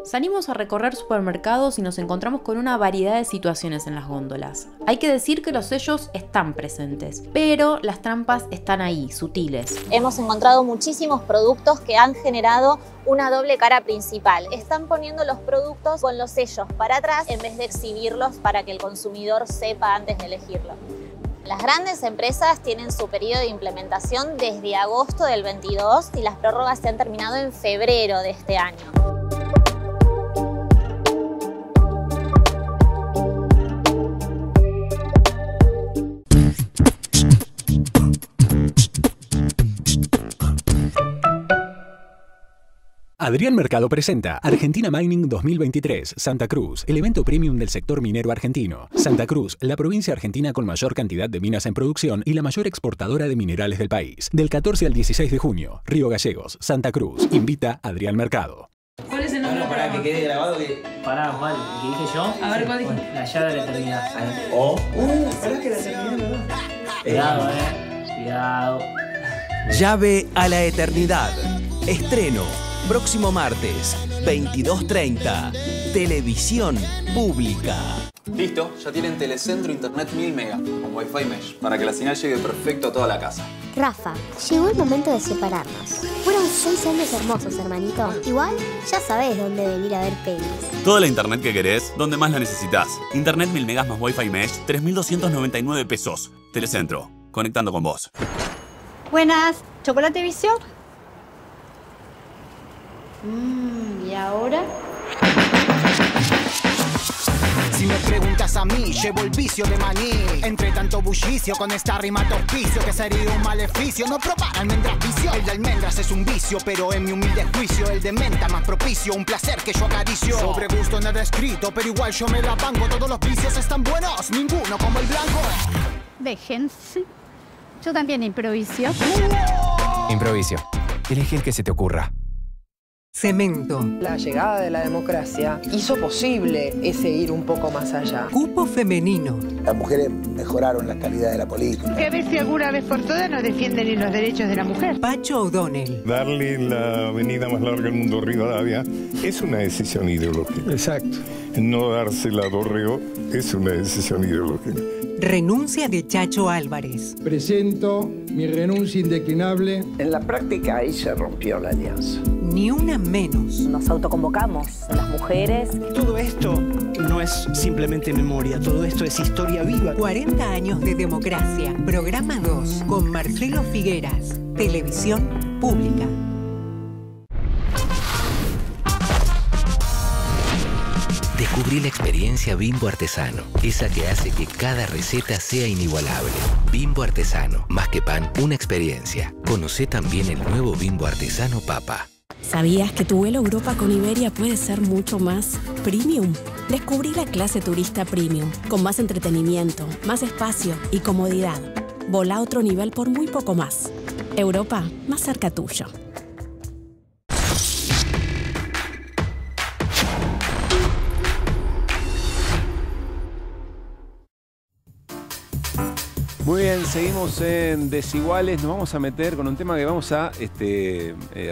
Salimos a recorrer supermercados y nos encontramos con una variedad de situaciones en las góndolas. Hay que decir que los sellos están presentes, pero las trampas están ahí, sutiles. Hemos encontrado muchísimos productos que han generado una doble cara principal. Están poniendo los productos con los sellos para atrás en vez de exhibirlos para que el consumidor sepa antes de elegirlo. Las grandes empresas tienen su periodo de implementación desde agosto del 22 y las prórrogas se han terminado en febrero de este año. Adrián Mercado presenta Argentina Mining 2023, Santa Cruz, el evento premium del sector minero argentino. Santa Cruz, la provincia argentina con mayor cantidad de minas en producción y la mayor exportadora de minerales del país. Del 14 al 16 de junio, Río Gallegos, Santa Cruz. Invita Adrián Mercado. ¿Cuál es el nombre? No, para que quede grabado que... Pará, mal, ¿qué dije yo? A ver, ¿cuál dije? La llave de la eternidad. Pará que la eternidad, ¿verdad? Cuidado, cuidado. Llave a la eternidad. Estreno. Próximo martes, 22:30. Televisión Pública. Listo, ya tienen Telecentro Internet 1000 Mega con Wi-Fi Mesh para que la señal llegue perfecto a toda la casa. Rafa, llegó el momento de separarnos. Fueron 6 años hermosos, hermanito. Igual, ya sabés dónde venir a ver pelis. Toda la internet que querés, donde más la necesitas. Internet 1000 megas más Wi-Fi Mesh, 3.299 pesos. Telecentro, conectando con vos. Buenas, ¿chocolate vicio? ¿Y ahora? Si me preguntas a mí, llevo el vicio de maní. Entre tanto bullicio, con esta rima auspicio, que sería un maleficio, no probar almendras vicio. El de almendras es un vicio, pero en mi humilde juicio, el de menta más propicio, un placer que yo acaricio. Sobre gusto nada escrito, pero igual yo me la banco. Todos los vicios están buenos, ninguno como el blanco. Déjense. Yo también improviso. Improviso. Elige el que se te ocurra. Cemento. La llegada de la democracia hizo posible ese ir un poco más allá. Cupo femenino. Las mujeres mejoraron la calidad de la política. Que a ver si alguna vez por todas nos defienden en los derechos de la mujer. Pacho O'Donnell. Darle la avenida más larga del mundo, Rivadavia, es una decisión ideológica. Exacto. No dársela a Dorrego es una decisión ideológica. Renuncia de Chacho Álvarez. Presento mi renuncia indeclinable. En la práctica ahí se rompió la alianza. Ni una menos. Nos autoconvocamos, las mujeres. Todo esto no es simplemente memoria, todo esto es historia viva. 40 años de democracia. Programa 2 con Marcelo Figueras. Televisión Pública. Descubrí la experiencia Bimbo Artesano, esa que hace que cada receta sea inigualable. Bimbo Artesano, más que pan, una experiencia. Conocé también el nuevo Bimbo Artesano Papa. ¿Sabías que tu vuelo a Europa con Iberia puede ser mucho más premium? Descubrí la clase turista premium, con más entretenimiento, más espacio y comodidad. Volá a otro nivel por muy poco más. Europa, más cerca tuyo. Muy bien, seguimos en Desiguales. Nos vamos a meter con un tema que vamos a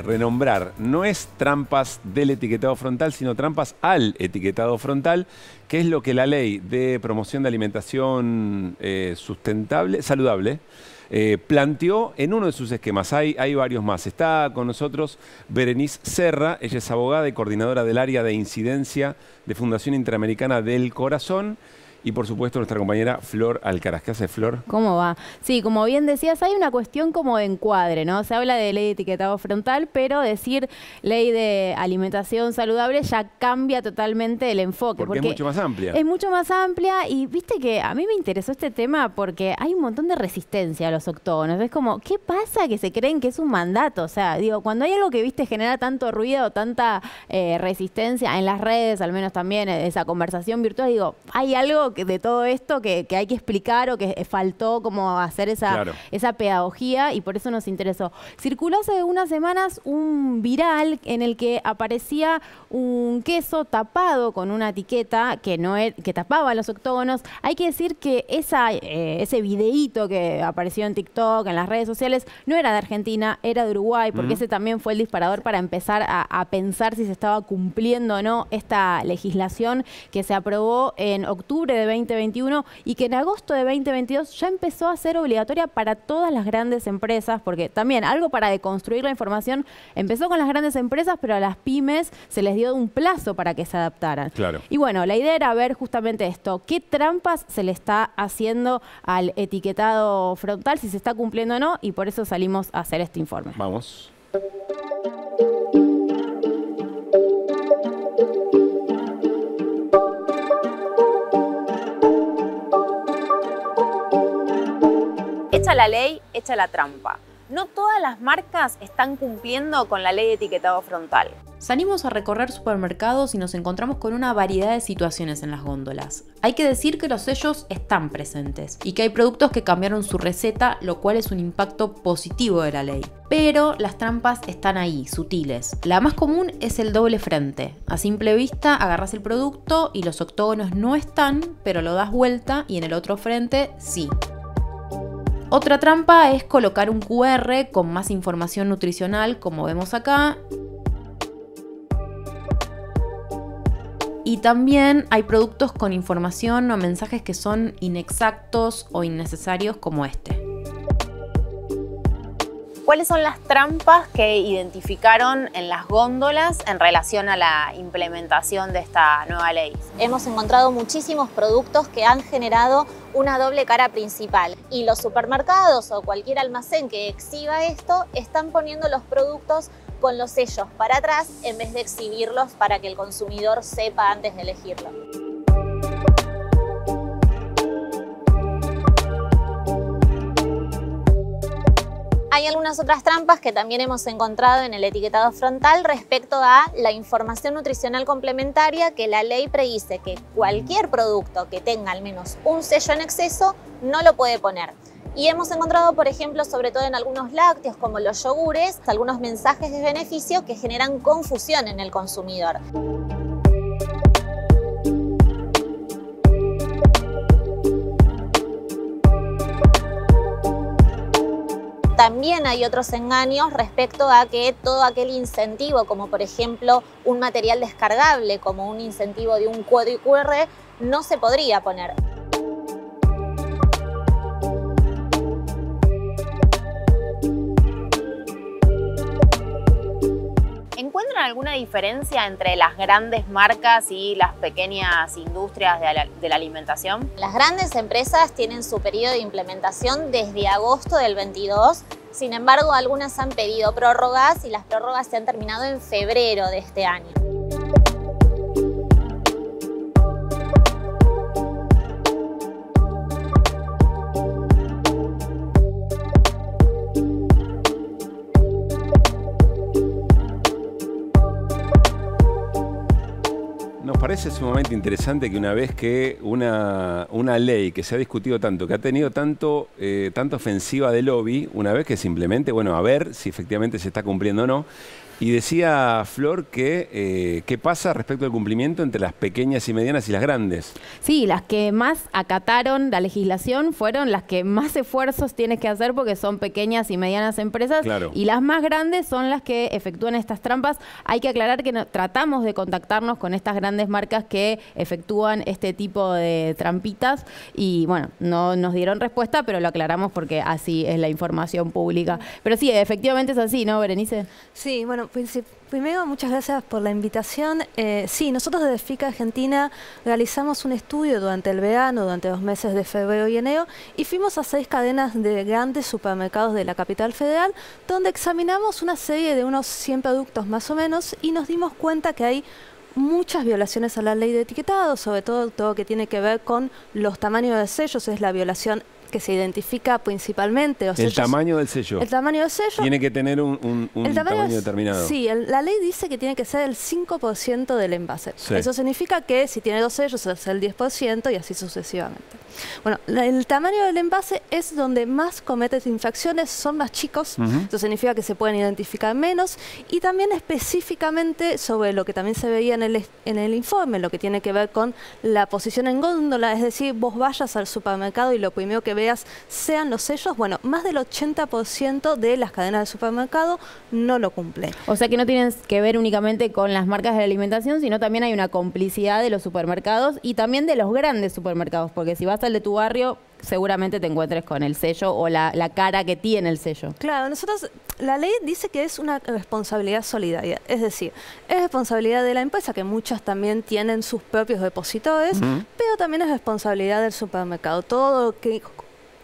renombrar. No es trampas del etiquetado frontal, sino trampas al etiquetado frontal, que es lo que la ley de promoción de alimentación saludable, planteó en uno de sus esquemas. Hay varios más. Está con nosotros Berenice Serra. Ella es abogada y coordinadora del área de incidencia de Fundación Interamericana del Corazón. Y por supuesto nuestra compañera Flor Alcaraz. ¿Qué hace, Flor? ¿Cómo va? Sí, como bien decías, hay una cuestión como de encuadre, ¿no? Se habla de ley de etiquetado frontal, pero decir ley de alimentación saludable ya cambia totalmente el enfoque. Porque es mucho más amplia. Es mucho más amplia y viste que a mí me interesó este tema porque hay un montón de resistencia a los octógonos. Es como, ¿qué pasa que se creen que es un mandato? O sea, digo, cuando hay algo que, viste, genera tanto ruido o tanta resistencia en las redes, al menos también esa conversación virtual, digo, hay algo de todo esto que hay que explicar o que faltó como hacer esa pedagogía y por eso nos interesó. Circuló hace unas semanas un viral en el que aparecía un queso tapado con una etiqueta que tapaba los octógonos. Hay que decir que ese videíto que apareció en TikTok, en las redes sociales, no era de Argentina, era de Uruguay, porque ese también fue el disparador para empezar a pensar si se estaba cumpliendo o no esta legislación que se aprobó en octubre de 2021 y que en agosto de 2022 ya empezó a ser obligatoria para todas las grandes empresas, porque también algo para deconstruir la información empezó con las grandes empresas, pero a las pymes se les dio un plazo para que se adaptaran. Claro. Y bueno, la idea era ver justamente esto, qué trampas se le está haciendo al etiquetado frontal, si se está cumpliendo o no, y por eso salimos a hacer este informe. Vamos. Hecha la ley, hecha la trampa. No todas las marcas están cumpliendo con la ley de etiquetado frontal. Salimos a recorrer supermercados y nos encontramos con una variedad de situaciones en las góndolas. Hay que decir que los sellos están presentes y que hay productos que cambiaron su receta, lo cual es un impacto positivo de la ley. Pero las trampas están ahí, sutiles. La más común es el doble frente. A simple vista agarras el producto y los octógonos no están, pero lo das vuelta y en el otro frente sí. Otra trampa es colocar un QR con más información nutricional, como vemos acá. Y también hay productos con información o mensajes que son inexactos o innecesarios, como este. ¿Cuáles son las trampas que identificaron en las góndolas en relación a la implementación de esta nueva ley? Hemos encontrado muchísimos productos que han generado una doble cara principal y los supermercados o cualquier almacén que exhiba esto están poniendo los productos con los sellos para atrás en vez de exhibirlos para que el consumidor sepa antes de elegirlo. Hay algunas otras trampas que también hemos encontrado en el etiquetado frontal respecto a la información nutricional complementaria que la ley predice que cualquier producto que tenga al menos un sello en exceso no lo puede poner. Y hemos encontrado, por ejemplo, sobre todo en algunos lácteos como los yogures, algunos mensajes de beneficio que generan confusión en el consumidor. También hay otros engaños respecto a que todo aquel incentivo, como por ejemplo un material descargable, como un incentivo de un código QR, no se podría poner. ¿Encuentran alguna diferencia entre las grandes marcas y las pequeñas industrias de la alimentación? Las grandes empresas tienen su periodo de implementación desde agosto del 22. Sin embargo, algunas han pedido prórrogas y las prórrogas se han terminado en febrero de este año. Nos parece sumamente interesante que una vez que una ley que se ha discutido tanto, que ha tenido tanta ofensiva de lobby, una vez que simplemente, bueno, a ver si efectivamente se está cumpliendo o no. Y decía Flor que qué pasa respecto al cumplimiento entre las pequeñas y medianas y las grandes. Sí, las que más acataron la legislación fueron las que más esfuerzos tienes que hacer porque son pequeñas y medianas empresas. Claro. Y las más grandes son las que efectúan estas trampas. Hay que aclarar que tratamos de contactarnos con estas grandes marcas que efectúan este tipo de trampitas y bueno, no nos dieron respuesta, pero lo aclaramos porque así es la información pública. Pero sí, efectivamente es así, ¿no, Berenice? Sí, bueno, primero muchas gracias por la invitación. Sí, nosotros desde FICA Argentina realizamos un estudio durante el verano, durante los meses de febrero y enero, y fuimos a 6 cadenas de grandes supermercados de la capital federal, donde examinamos una serie de unos 100 productos más o menos y nos dimos cuenta que hay muchas violaciones a la ley de etiquetado, sobre todo lo que tiene que ver con los tamaños de sellos, es la violación que se identifica principalmente. El tamaño del sello. El tamaño del sello. Tiene que tener un tamaño determinado. Sí, la ley dice que tiene que ser el 5% del envase. Sí. Eso significa que si tiene 2 sellos es el 10% y así sucesivamente. Bueno, el tamaño del envase es donde más cometes infracciones, son más chicos, eso significa que se pueden identificar menos, y también específicamente sobre lo que también se veía en el informe, lo que tiene que ver con la posición en góndola, es decir, vos vayas al supermercado y lo primero que veas sean los sellos. Bueno, más del 80% de las cadenas de supermercado no lo cumplen. O sea que no tienen que ver únicamente con las marcas de la alimentación, sino también hay una complicidad de los supermercados y también de los grandes supermercados, porque si vas al de tu barrio, seguramente te encuentres con el sello o la cara que tiene el sello. Claro, la ley dice que es una responsabilidad solidaria, es decir, es responsabilidad de la empresa, que muchas también tienen sus propios depositores, pero también es responsabilidad del supermercado. Todo lo que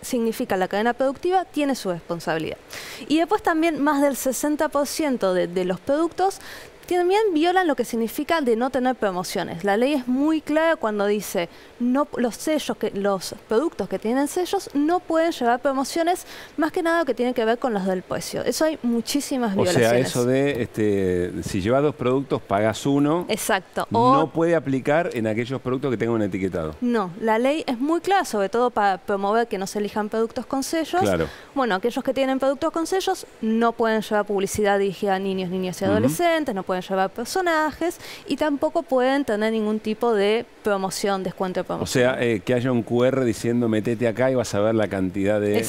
significa la cadena productiva tiene su responsabilidad. Y después también más del 60% de los productos también violan lo que significa de no tener promociones. La ley es muy clara cuando dice los productos que tienen sellos no pueden llevar promociones, más que nada que tiene que ver con los del precio. Eso hay muchísimas violaciones. O sea, eso de si llevas 2 productos, pagas uno. Exacto. No puede aplicar en aquellos productos que tengan un etiquetado. No, la ley es muy clara, sobre todo para promover que no se elijan productos con sellos. Claro. Bueno, aquellos que tienen productos con sellos no pueden llevar publicidad dirigida a niños, niñas y adolescentes, no pueden llevar personajes y tampoco pueden tener ningún tipo de promoción, descuento de promoción. O sea, que haya un QR diciendo metete acá y vas a ver la cantidad de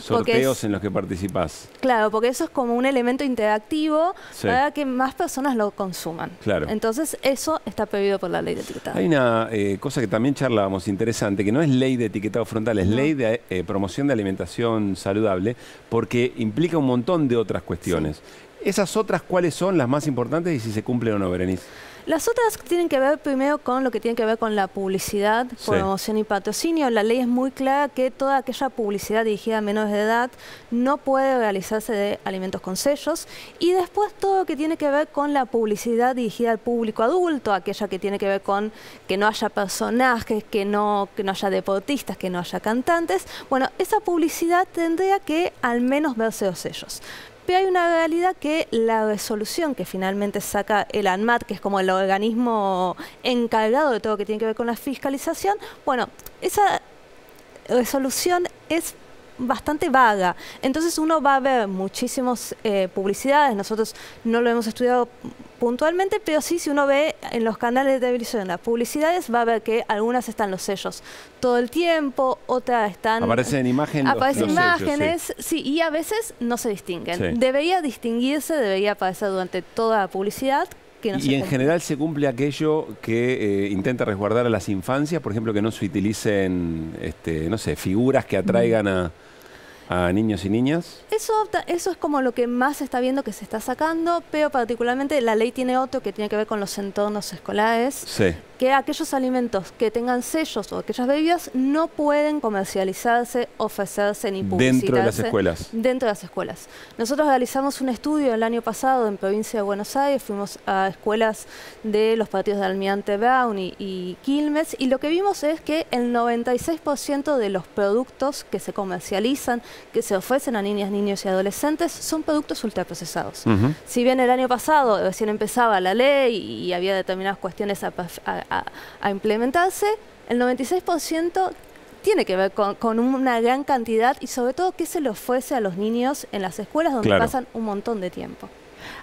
sorteos en los que participás. Claro, porque eso es como un elemento interactivo para que más personas lo consuman. Claro. Entonces eso está prohibido por la ley de etiquetado. Hay una cosa que también charlábamos interesante, que no es ley de etiquetado frontal, es ley de promoción de alimentación saludable, porque implica un montón de otras cuestiones. Sí. ¿Esas otras cuáles son las más importantes y si se cumplen o no, Berenice? Las otras tienen que ver primero con lo que tiene que ver con la publicidad, promoción y patrocinio. La ley es muy clara que toda aquella publicidad dirigida a menores de edad no puede realizarse de alimentos con sellos. Y después todo lo que tiene que ver con la publicidad dirigida al público adulto, aquella que tiene que ver con que no haya personajes, que no haya deportistas, que no haya cantantes. Bueno, esa publicidad tendría que al menos verse los sellos. Pero hay una realidad que la resolución que finalmente saca el ANMAT, que es como el organismo encargado de todo lo que tiene que ver con la fiscalización, bueno, esa resolución es bastante vaga. Entonces uno va a ver muchísimas publicidades, nosotros no lo hemos estudiado puntualmente, pero sí, si uno ve en los canales de televisión las publicidades, va a ver que algunas están los sellos todo el tiempo, otras están... Aparecen imágenes. Aparecen imágenes, sí, y a veces no se distinguen. Sí. Debería distinguirse, debería aparecer durante toda la publicidad. Que no y en general se cumple aquello que intenta resguardar a las infancias, por ejemplo, que no se utilicen, no sé, figuras que atraigan a niños y niñas. Eso es como lo que más se está viendo que se está sacando, pero particularmente la ley tiene otro que tiene que ver con los entornos escolares. Sí. Que aquellos alimentos que tengan sellos o aquellas bebidas no pueden comercializarse, ofrecerse ni publicitarse. Dentro de las escuelas. Dentro de las escuelas. Nosotros realizamos un estudio el año pasado en provincia de Buenos Aires, fuimos a escuelas de los partidos de Almirante Brown y Quilmes, y lo que vimos es que el 96% de los productos que se comercializan, que se ofrecen a niñas, niños y adolescentes, son productos ultraprocesados. Si bien el año pasado recién empezaba la ley y había determinadas cuestiones a implementarse, el 96% tiene que ver con una gran cantidad y sobre todo qué se le ofrece a los niños en las escuelas donde pasan un montón de tiempo.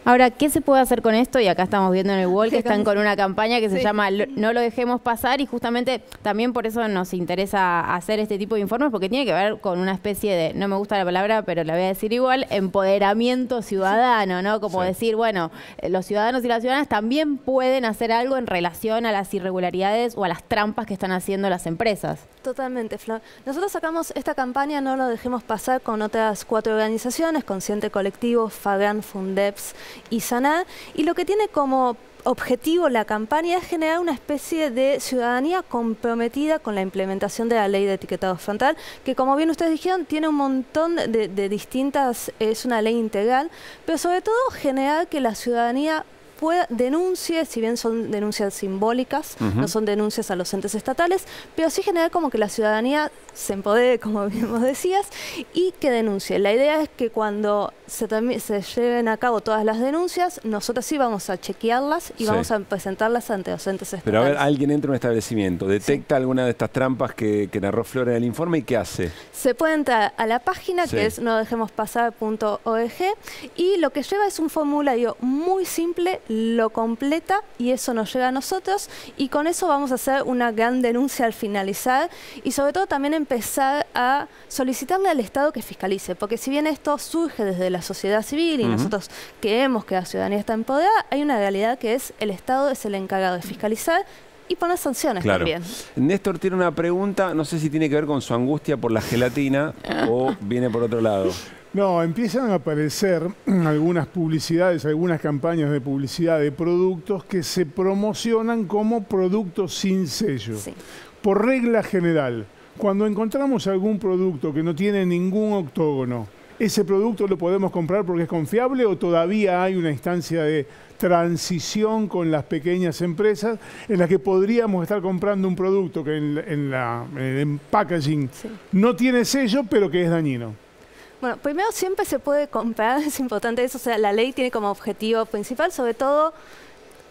Ahora, ¿qué se puede hacer con esto? Y acá estamos viendo en el wall que están con una campaña que se llama No lo dejemos pasar, y justamente también por eso nos interesa hacer este tipo de informes, porque tiene que ver con una especie de, no me gusta la palabra, pero la voy a decir igual, empoderamiento ciudadano, ¿no? Como decir, bueno, los ciudadanos y las ciudadanas también pueden hacer algo en relación a las irregularidades o a las trampas que están haciendo las empresas. Totalmente, Flor. Nosotros sacamos esta campaña, No lo dejemos pasar, con otras 4 organizaciones, Consciente Colectivo, FAGAN, Fundeps y Saná, y lo que tiene como objetivo la campaña es generar una especie de ciudadanía comprometida con la implementación de la ley de etiquetado frontal, que como bien ustedes dijeron, tiene un montón de distintas, es una ley integral, pero sobre todo generar que la ciudadanía denuncie, si bien son denuncias simbólicas, no son denuncias a los entes estatales, pero sí generar como que la ciudadanía se empodere, como bien vos decías, y que denuncie. La idea es que cuando se lleven a cabo todas las denuncias, nosotros sí vamos a chequearlas y vamos a presentarlas ante los entes estatales. Pero a ver, alguien entra a un establecimiento, detecta alguna de estas trampas que narró Flor en el informe, ¿y qué hace? Se puede entrar a la página que es nodejemosPasar.org, y lo que lleva es un formulario muy simple, lo completa y eso nos llega a nosotros, y con eso vamos a hacer una gran denuncia al finalizar, y sobre todo también empezar a solicitarle al Estado que fiscalice, porque si bien esto surge desde la sociedad civil y nosotros creemos que la ciudadanía está empoderada, hay una realidad que es el Estado es el encargado de fiscalizar y poner sanciones también. Néstor tiene una pregunta, no sé si tiene que ver con su angustia por la gelatina o viene por otro lado. No, empiezan a aparecer algunas publicidades, algunas campañas de publicidad de productos que se promocionan como productos sin sello. Por regla general, cuando encontramos algún producto que no tiene ningún octógono, ¿ese producto lo podemos comprar porque es confiable o todavía hay una instancia de transición con las pequeñas empresas en la que podríamos estar comprando un producto que en el packaging no tiene sello pero que es dañino? Bueno, primero siempre se puede comprar, es importante eso, o sea, la ley tiene como objetivo principal, sobre todo,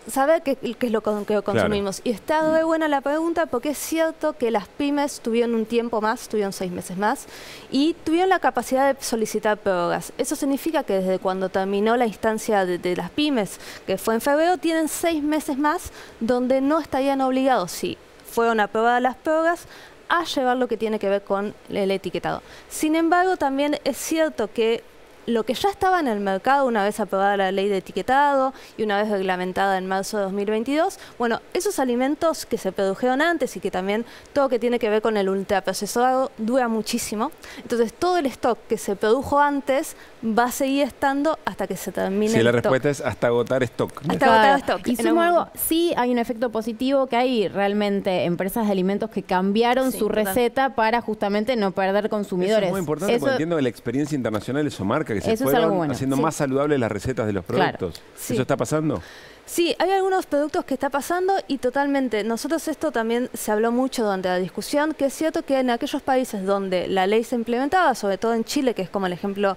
saber qué es lo que consumimos. Y está muy buena la pregunta porque es cierto que las pymes tuvieron un tiempo más, tuvieron 6 meses más, y tuvieron la capacidad de solicitar prórrogas. Eso significa que desde cuando terminó la instancia de las pymes, que fue en febrero, tienen 6 meses más donde no estarían obligados, si fueron aprobadas las prórrogas, a llevar lo que tiene que ver con el etiquetado. Sin embargo, también es cierto que lo que ya estaba en el mercado una vez aprobada la ley de etiquetado y una vez reglamentada en marzo de 2022, bueno, esos alimentos que se produjeron antes y que también todo que tiene que ver con el ultraprocesado dura muchísimo. Entonces, todo el stock que se produjo antes va a seguir estando hasta que se termine el la stock. respuesta es hasta agotar stock. Hasta agotar stock. Y sumo algo, sí hay un efecto positivo, que hay realmente empresas de alimentos que cambiaron su receta para justamente no perder consumidores. Eso es muy importante porque entiendo que la experiencia internacional eso marca que se fueron haciendo más saludables las recetas de los productos. ¿Eso está pasando? Sí, hay algunos productos que está pasando y totalmente. Nosotros esto también se habló mucho durante la discusión, que es cierto que en aquellos países donde la ley se implementaba, sobre todo en Chile, que es como el ejemplo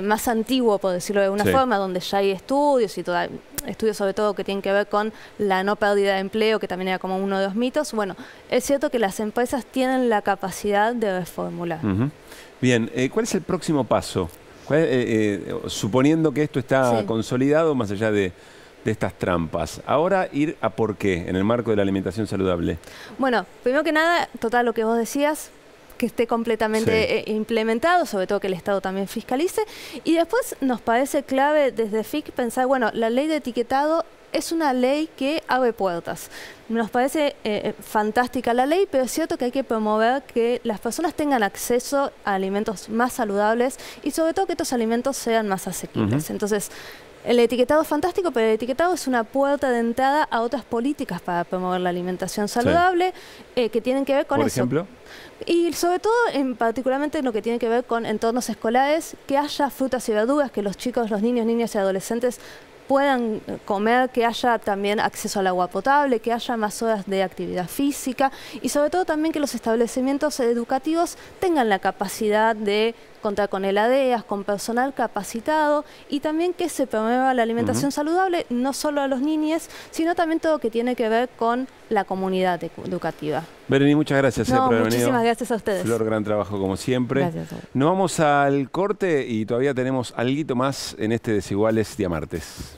más antiguo, por decirlo de alguna forma, donde ya hay estudios y estudios sobre todo que tienen que ver con la no pérdida de empleo, que también era como uno de los mitos. Bueno, es cierto que las empresas tienen la capacidad de reformular. Bien, ¿cuál es el próximo paso? Suponiendo que esto está consolidado, más allá de estas trampas. Ahora ir a por qué en el marco de la alimentación saludable. Bueno, primero que nada, total lo que vos decías, que esté completamente implementado, sobre todo que el Estado también fiscalice. Y después nos parece clave desde FIC pensar, bueno, la ley de etiquetado es una ley que abre puertas. Nos parece fantástica la ley, pero es cierto que hay que promover que las personas tengan acceso a alimentos más saludables y sobre todo que estos alimentos sean más asequibles. Entonces, el etiquetado es fantástico, pero el etiquetado es una puerta de entrada a otras políticas para promover la alimentación saludable que tienen que ver con eso. ¿Por ejemplo? Y sobre todo, particularmente en lo que tiene que ver con entornos escolares, que haya frutas y verduras, que los chicos, los niños, niñas y adolescentes puedan comer, que haya también acceso al agua potable, que haya más horas de actividad física y sobre todo también que los establecimientos educativos tengan la capacidad de contar con heladeras, con personal capacitado y también que se promueva la alimentación saludable, no solo a los niños, sino también todo lo que tiene que ver con la comunidad educativa. Bereni, muchas gracias por haber venido. Muchísimas gracias a ustedes. Flor, gran trabajo como siempre. Gracias. Nos vamos al corte y todavía tenemos alguito más en este Desiguales día martes.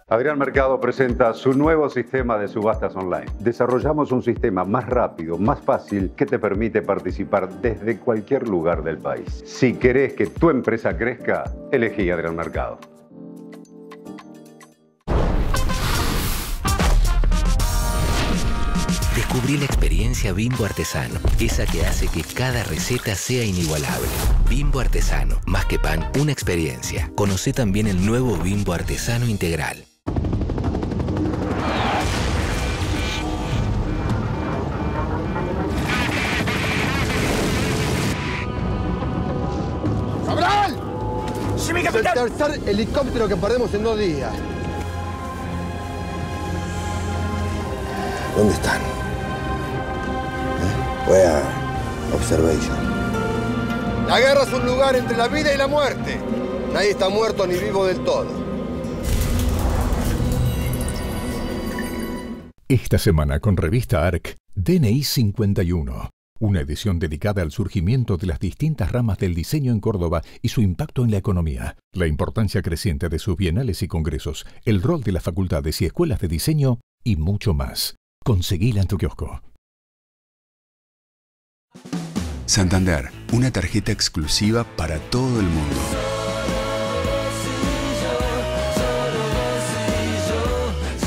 Adrián Mercado presenta su nuevo sistema de subastas online. Desarrollamos un sistema más rápido, más fácil, que te permite participar desde cualquier lugar del país. Si querés que tu empresa crezca, elegí Adrián Mercado. Descubrí la experiencia Bimbo Artesano, esa que hace que cada receta sea inigualable. Bimbo Artesano, más que pan, una experiencia. Conocé también el nuevo Bimbo Artesano Integral. ¡Cabral! ¡Sí, mi capitán! Es el tercer helicóptero que perdemos en 2 días. ¿Dónde están? Voy a observation. La guerra es un lugar entre la vida y la muerte. Nadie está muerto ni vivo del todo. Esta semana con Revista ARC, DNI 51. Una edición dedicada al surgimiento de las distintas ramas del diseño en Córdoba y su impacto en la economía, la importancia creciente de sus bienales y congresos, el rol de las facultades y escuelas de diseño y mucho más. Conseguila en tu kiosco. Santander, una tarjeta exclusiva para todo el mundo.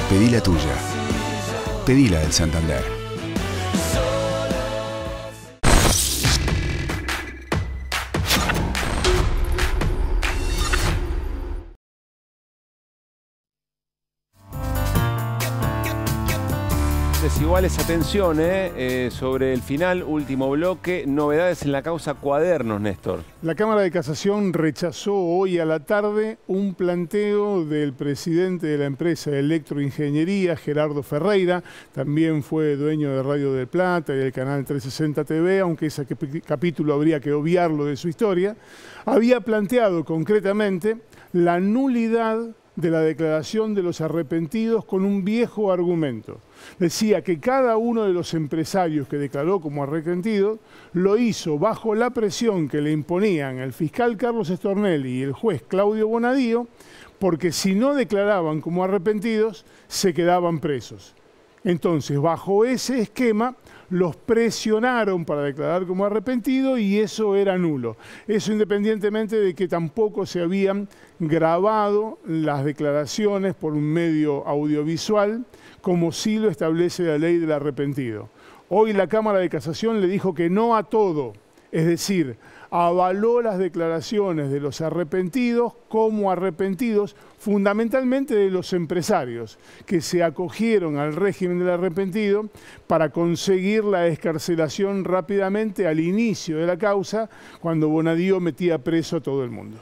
Pedí la tuya. Pedí la del Santander. Desiguales, atención, sobre el final, último bloque, novedades en la causa Cuadernos, Néstor. La Cámara de Casación rechazó hoy a la tarde un planteo del presidente de la empresa Electroingeniería, Gerardo Ferreira, también fue dueño de Radio del Plata y del canal 360 TV, aunque ese capítulo habría que obviarlo de su historia. Había planteado concretamente la nulidad de la declaración de los arrepentidos con un viejo argumento. Decía que cada uno de los empresarios que declaró como arrepentido lo hizo bajo la presión que le imponían el fiscal Carlos Stornelli y el juez Claudio Bonadío, porque si no declaraban como arrepentidos, se quedaban presos. Entonces, bajo ese esquema, los presionaron para declarar como arrepentido y eso era nulo. Eso independientemente de que tampoco se habían grabado las declaraciones por un medio audiovisual, como sí lo establece la ley del arrepentido. Hoy la Cámara de Casación le dijo que no a todo, es decir, avaló las declaraciones de los arrepentidos como arrepentidos, fundamentalmente de los empresarios, que se acogieron al régimen del arrepentido para conseguir la excarcelación rápidamente al inicio de la causa, cuando Bonadío metía preso a todo el mundo.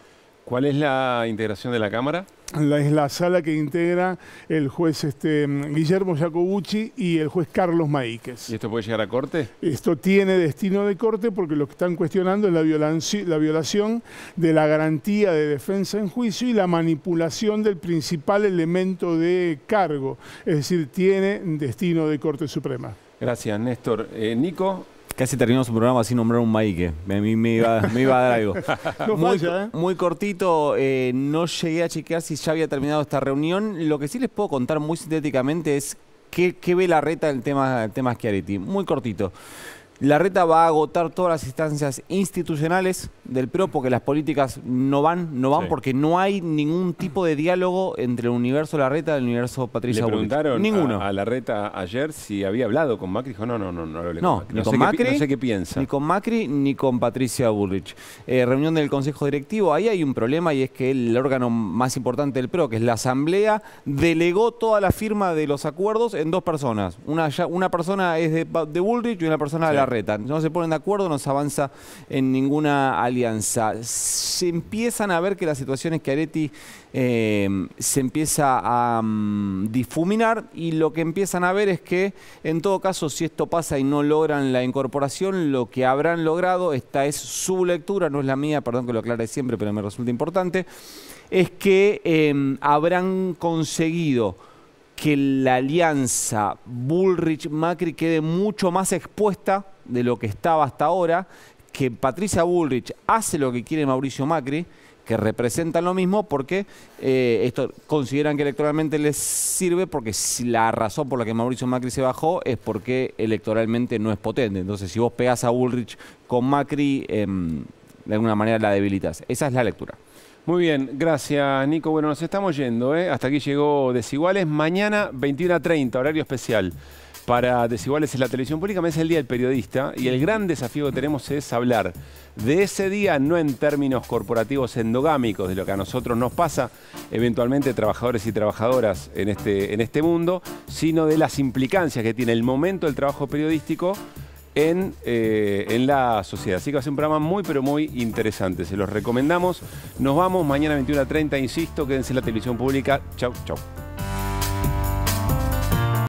¿Cuál es la integración de la Cámara? Es la sala que integra el juez Guillermo Jacobucci y el juez Carlos Maíquez. ¿Y esto puede llegar a corte? Esto tiene destino de corte porque lo que están cuestionando es la violación de la garantía de defensa en juicio y la manipulación del principal elemento de cargo. Es decir, tiene destino de Corte Suprema. Gracias, Néstor. Nico. Casi terminamos un programa sin nombrar un Maíque. A mí me iba a dar algo. No falla, muy cortito, no llegué a chequear si ya había terminado esta reunión. Lo que sí les puedo contar muy sintéticamente es qué ve Larreta del tema Schiaretti. Muy cortito. Larreta va a agotar todas las instancias institucionales del PRO porque las políticas no van sí. Porque no hay ningún tipo de diálogo entre el universo Larreta y el universo Patricia Bullrich. Le preguntaron ninguno. a Larreta ayer si había hablado con Macri. Dijo, no hablé con Macri. Ni con Macri, no sé qué piensa. Ni con Macri ni con Patricia Bullrich. Reunión del Consejo Directivo. Ahí hay un problema y es que el órgano más importante del PRO, que es la Asamblea, delegó toda la firma de los acuerdos en dos personas. Una persona es de Bullrich y una persona de Larreta. No se ponen de acuerdo, no se avanza en ninguna alianza. Se empiezan a ver que las situaciones Schiaretti se empieza a difuminar y lo que empiezan a ver es que en todo caso si esto pasa y no logran la incorporación, lo que habrán logrado, esta es su lectura, no es la mía, perdón que lo aclare siempre pero me resulta importante, es que habrán conseguido que la alianza Bullrich-Macri quede mucho más expuesta de lo que estaba hasta ahora, que Patricia Bullrich hace lo que quiere Mauricio Macri, que representan lo mismo porque esto consideran que electoralmente les sirve porque si la razón por la que Mauricio Macri se bajó es porque electoralmente no es potente. Entonces si vos pegás a Bullrich con Macri, de alguna manera la debilitas. Esa es la lectura. Muy bien, gracias Nico. Bueno, nos estamos yendo, Hasta aquí llegó Desiguales. Mañana 21:30, horario especial para Desiguales en la televisión pública. Es el Día del Periodista y el gran desafío que tenemos es hablar de ese día, no en términos corporativos endogámicos, de lo que a nosotros nos pasa, eventualmente trabajadores y trabajadoras en este mundo, sino de las implicancias que tiene el momento del trabajo periodístico en la sociedad. Así que va a ser un programa muy, pero muy interesante. Se los recomendamos. Nos vamos mañana 21:30, insisto, quédense en la televisión pública. Chau, chau.